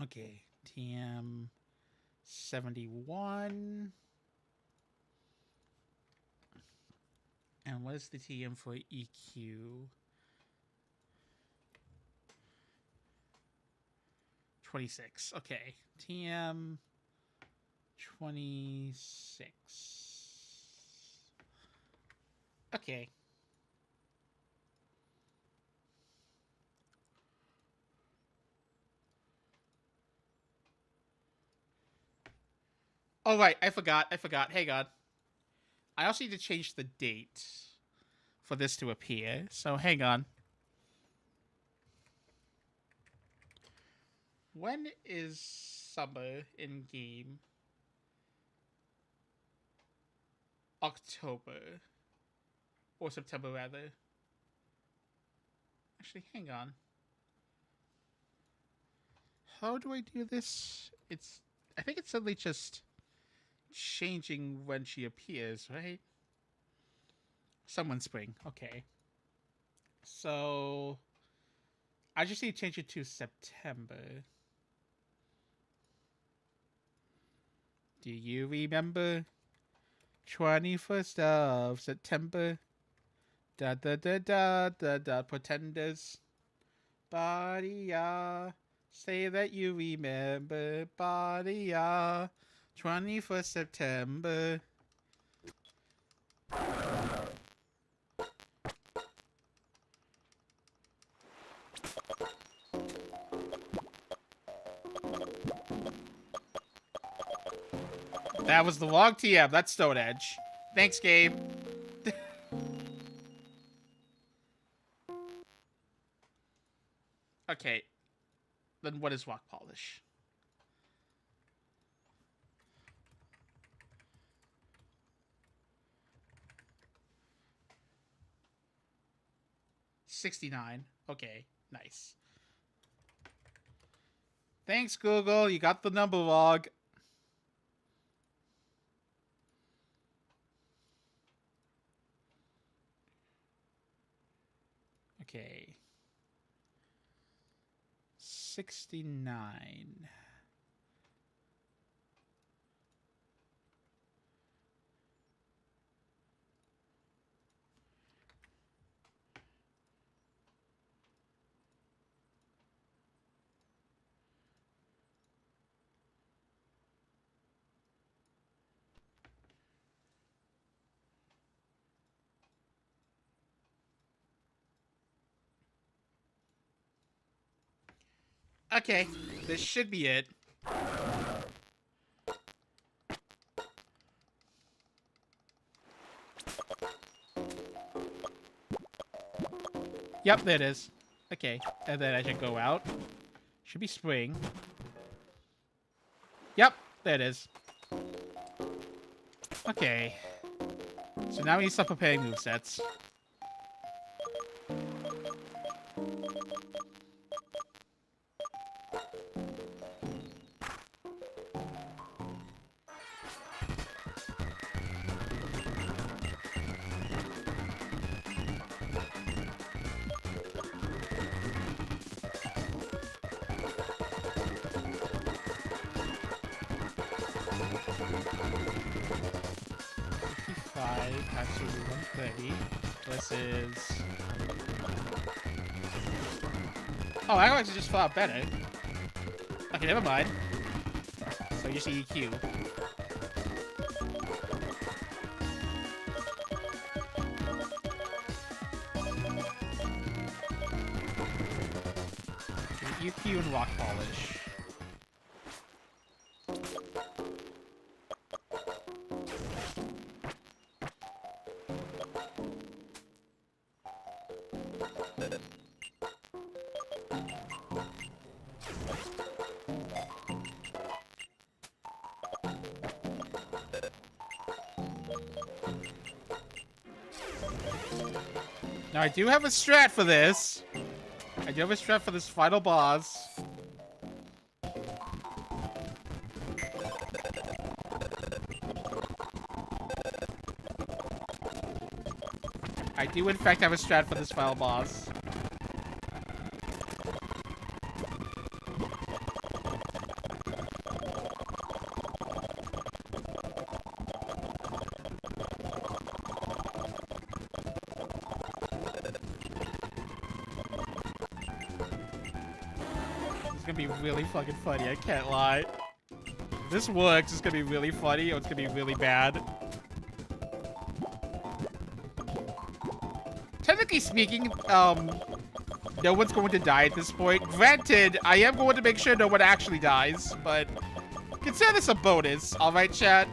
Okay, TM 71. And what is the TM for EQ? 26. Okay, TM 26. Okay. Oh, right. I forgot. Hang on. I also need to change the date for this to appear. So, hang on. When is summer in game? October. Or September, rather. Actually, hang on. How do I do this? I think it's suddenly just changing when she appears, right? Someone spring. Okay. So I just need to change it to September. Do you remember? 21st of September. Da da da da da da. Pretenders. Body say that you remember. Body 21st September. That was the wrong TM. That's Stone Edge. Thanks, Gabe. Okay. Then what is rock polish? $69. Okay, nice. Thanks, Google. You got the number log. Okay. 69. Okay, this should be it. Yep, there it is. Okay, and then I should go out. Should be spring. Yep, there it is. Okay. So now we need to start preparing movesets. Times 130 versus... Oh, I actually just felt better. Okay, never mind. So you see EQ. EQ and rock polish. Now, I do have a strat for this. I do have a strat for this final boss. I do, in fact, have a strat for this final boss. Gonna be really fucking funny, I can't lie. If this works, it's gonna be really funny, or it's gonna be really bad. Technically speaking, no one's going to die at this point. Granted, I am going to make sure no one actually dies, but consider this a bonus, alright, chat?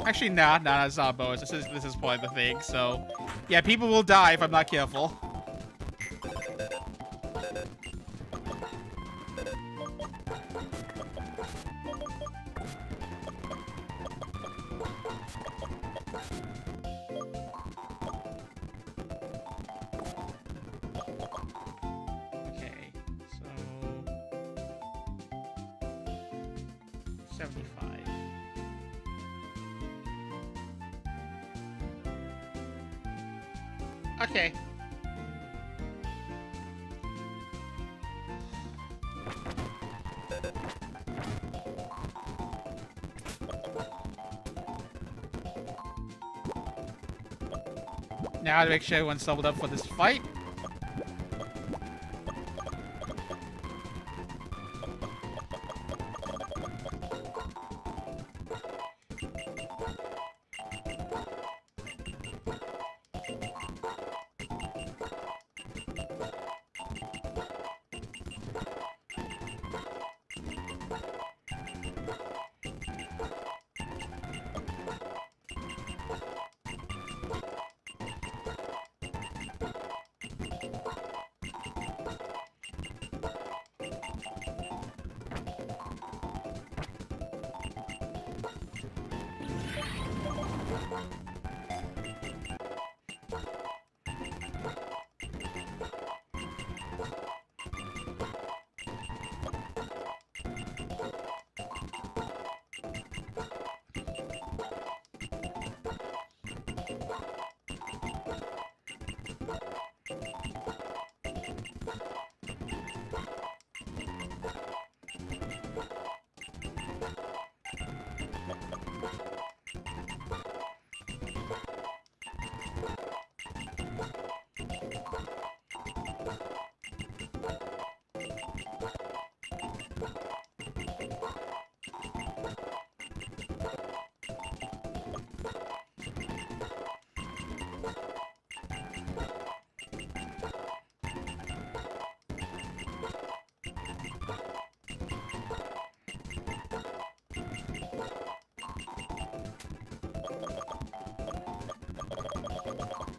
Actually, nah, it's not a bonus. This is part of the thing. So, yeah, people will die if I'm not careful. Okay, so 75. Okay. Now to make sure everyone's leveled up for this fight.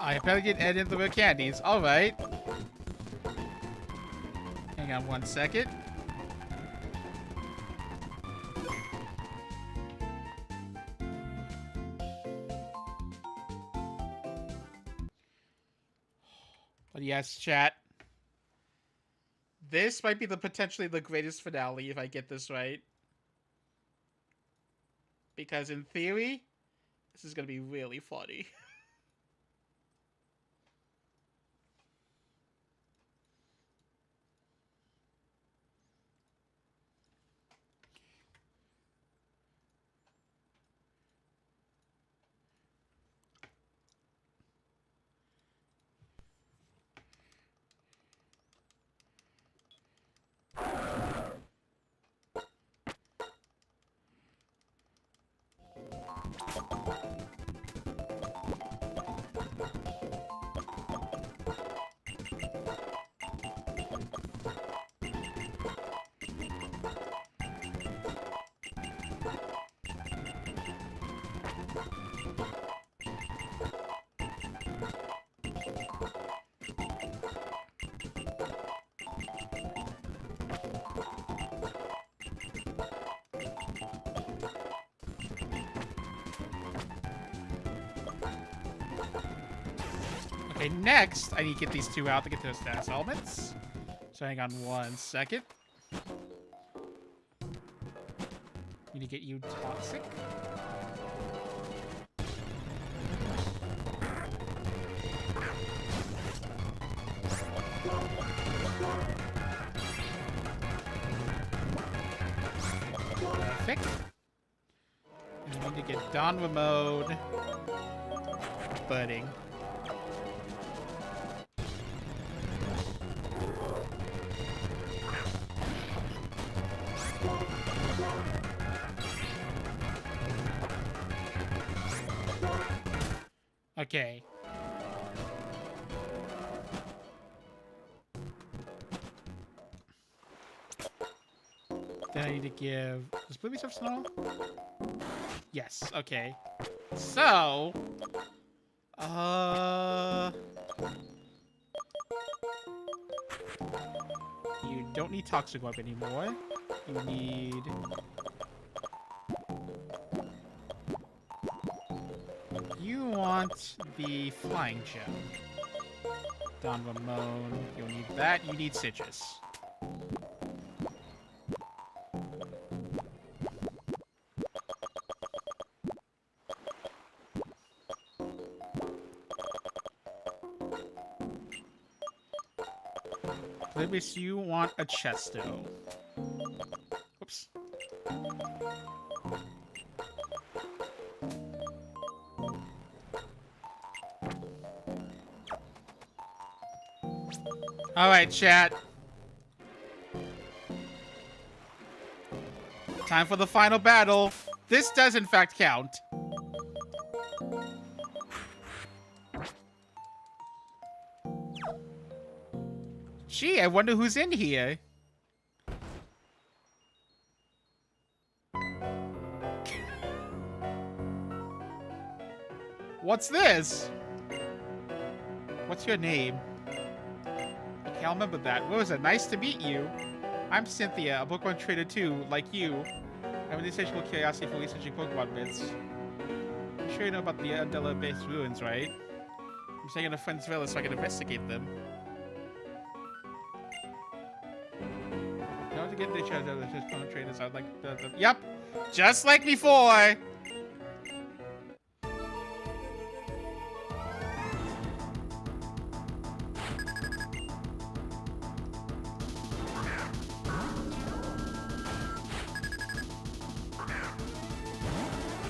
I better get Ed into the candies. Alright. Hang on 1 second. But yes, chat. This might be potentially the greatest finale if I get this right. Because in theory, this is going to be really funny. Okay, next, I need to get these two out to get those status elements. So hang on 1 second. Need to get you toxic. Perfect. And we need to get Don Ramon budding. Okay. Then I need to give... Does Bluey have snow? Yes, okay. So... You don't need Toxic Orb anymore. You need... You want the Flying Gem. Don Ramon. You'll need that. You need Citrus. Libis, you want a Chesto. Whoops. Alright, chat. Time for the final battle. This does in fact count. Gee, I wonder who's in here. What's this? What's your name? Okay, I'll remember that. Rosa, nice to meet you. I'm Cynthia, a Pokemon trader too, like you. I have an insatiable curiosity for researching Pokemon myths. I'm sure you know about the Undella-based ruins, right? I'm staying in a friend's villa so I can investigate them. You know, to get the charge of the Pokemon trainers, I'd like Yep! Just like before!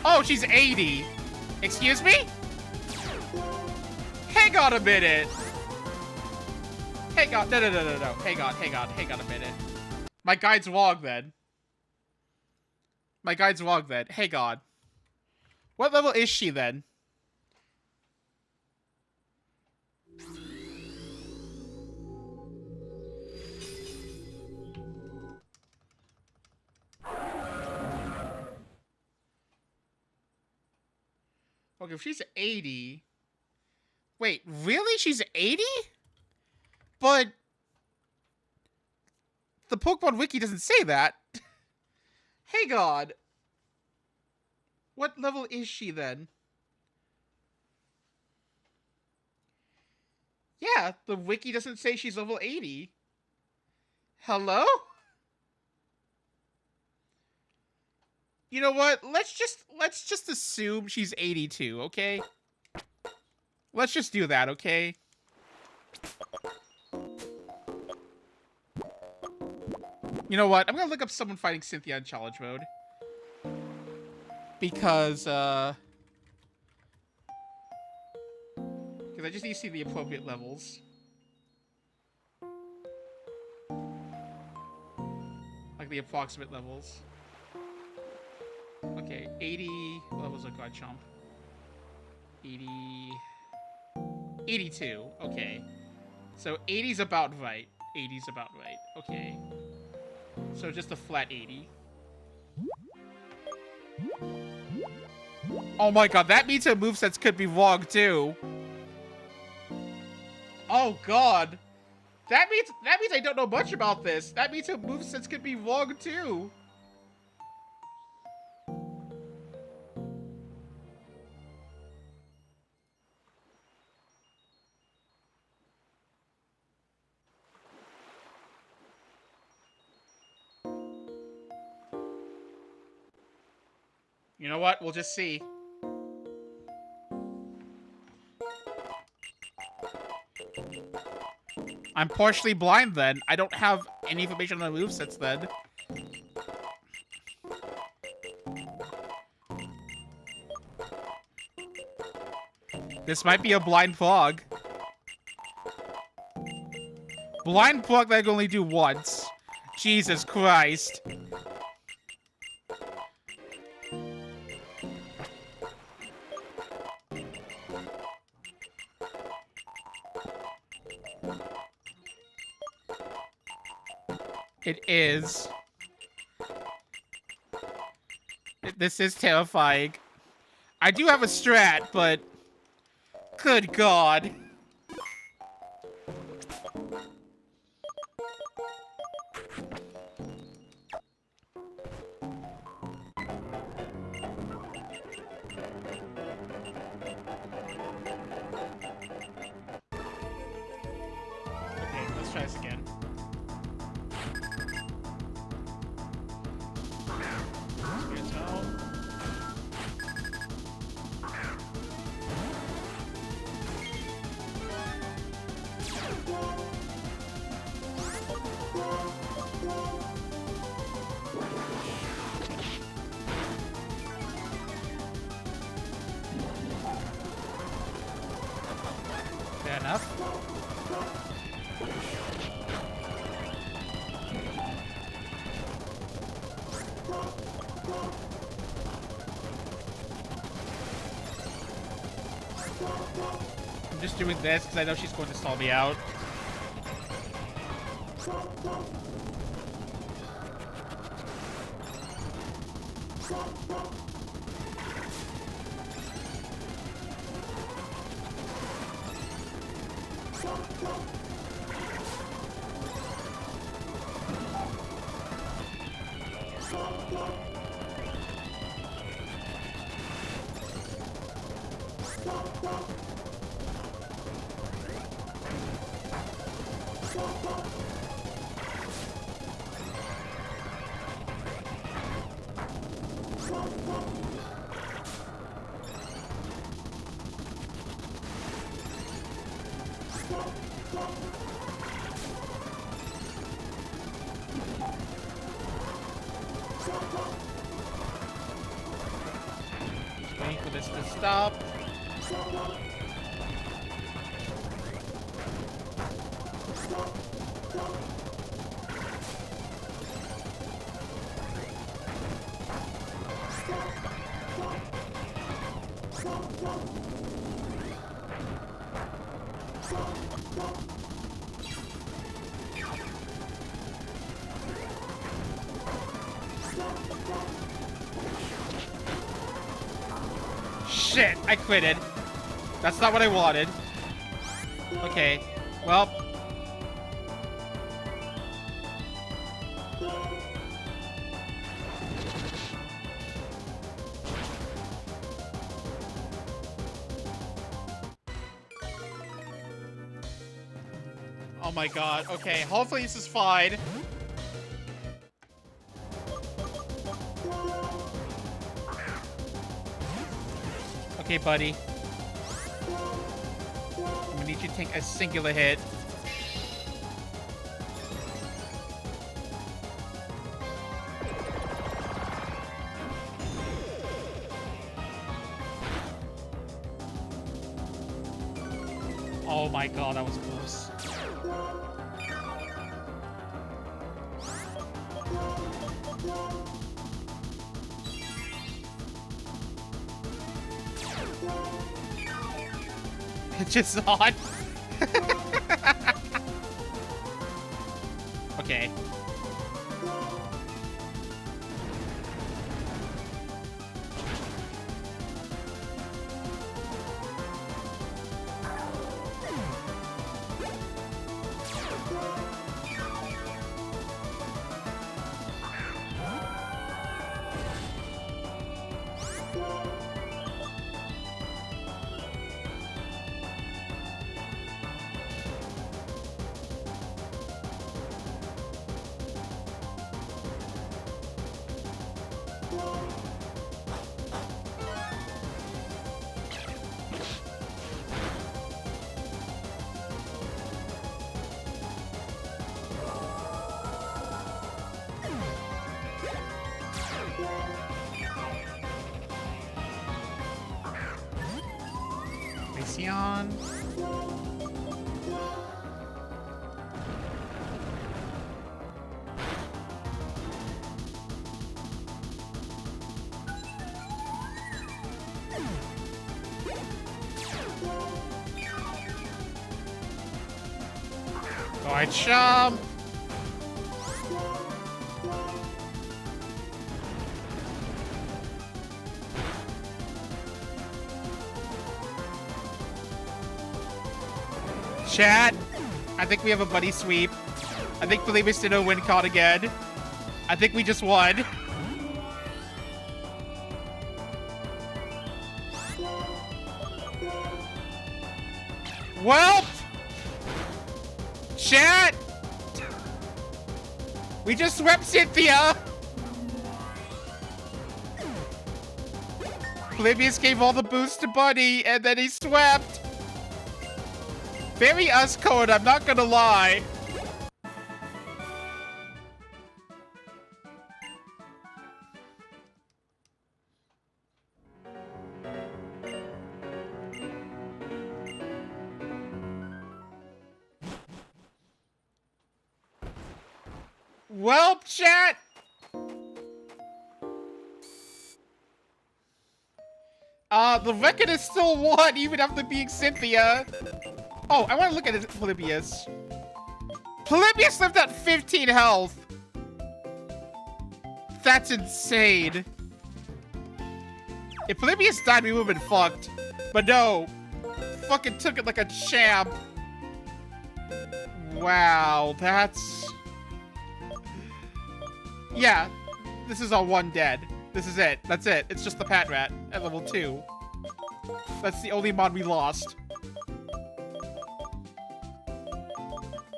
Oh, she's 80. Excuse me? Hang on a minute. Hang on. No. Hang on a minute. My guide's wrong then. Hang on. What level is she then? Okay, if she's 80, Wait, really? She's 80? But the Pokemon Wiki doesn't say that. Hey God. What level is she then? Yeah, the Wiki doesn't say she's level 80. Hello? You know what? Let's just assume she's 82, okay? Let's just do that, okay? You know what? I'm gonna look up someone fighting Cynthia in challenge mode. Because I just need to see the appropriate levels. Like the approximate levels. Okay, 80 levels of Garchomp. 80... 82, okay. So 80's about right. 80's about right, okay. So just a flat 80. Oh my god, that means her movesets could be wrong too. Oh god. That means I don't know much about this. That means her movesets could be wrong too. You know what? We'll just see. I'm partially blind then. I don't have any information on the movesets then. This might be a blind plug. Blind plug that I can only do once. Jesus Christ. It is. This is terrifying. I do have a strat, but... Good God. Okay, let's try this again. Fair enough. I'm just doing this because I know she's going to stall me out. Just waiting for this to stop. Shit, I quitted. That's not what I wanted. Okay, well. Oh my god, okay, hopefully this is fine. Okay, buddy. I'm gonna need you to take a singular hit. Oh my god, that was close. It's just on. Okay. Mission. Alright, chum. Chat, I think we have a buddy sweep. I think Felipe's did a win card again. I think we just won. Well, chat, we just swept Cynthia. Polybius gave all the boosts to Buddy, and then he swept. Very us code, I'm not gonna lie. Well, chat. The record is still 1, even after being Cynthia. Oh, I want to look at Polybius. Polybius left at 15 health. That's insane. If Polybius died, we would have been fucked. But no. Fucking took it like a champ. Wow, that's... Yeah, this is our 1 dead. This is it. That's it. It's just the Pat Rat at level 2. That's the only mod we lost.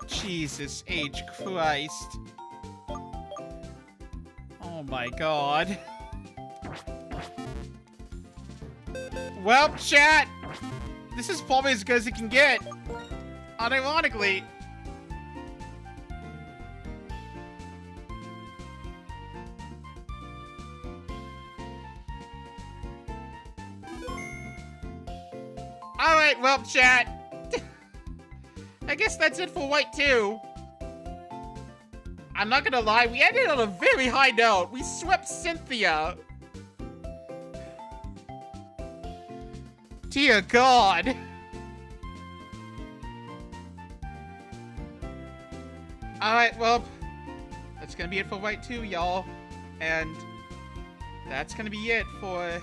Jesus H. Christ. Oh my god. Well, chat! This is probably as good as it can get. Unironically. Alright, well, chat. I guess that's it for White 2. I'm not gonna lie, we ended on a very high note. We swept Cynthia. Dear God. Alright, well, that's gonna be it for White 2, y'all. And that's gonna be it for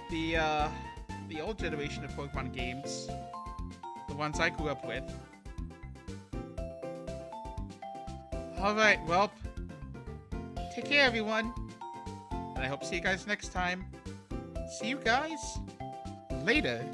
the old generation of Pokemon games. The ones I grew up with. Alright, well, take care, everyone. And I hope to see you guys next time. See you guys later.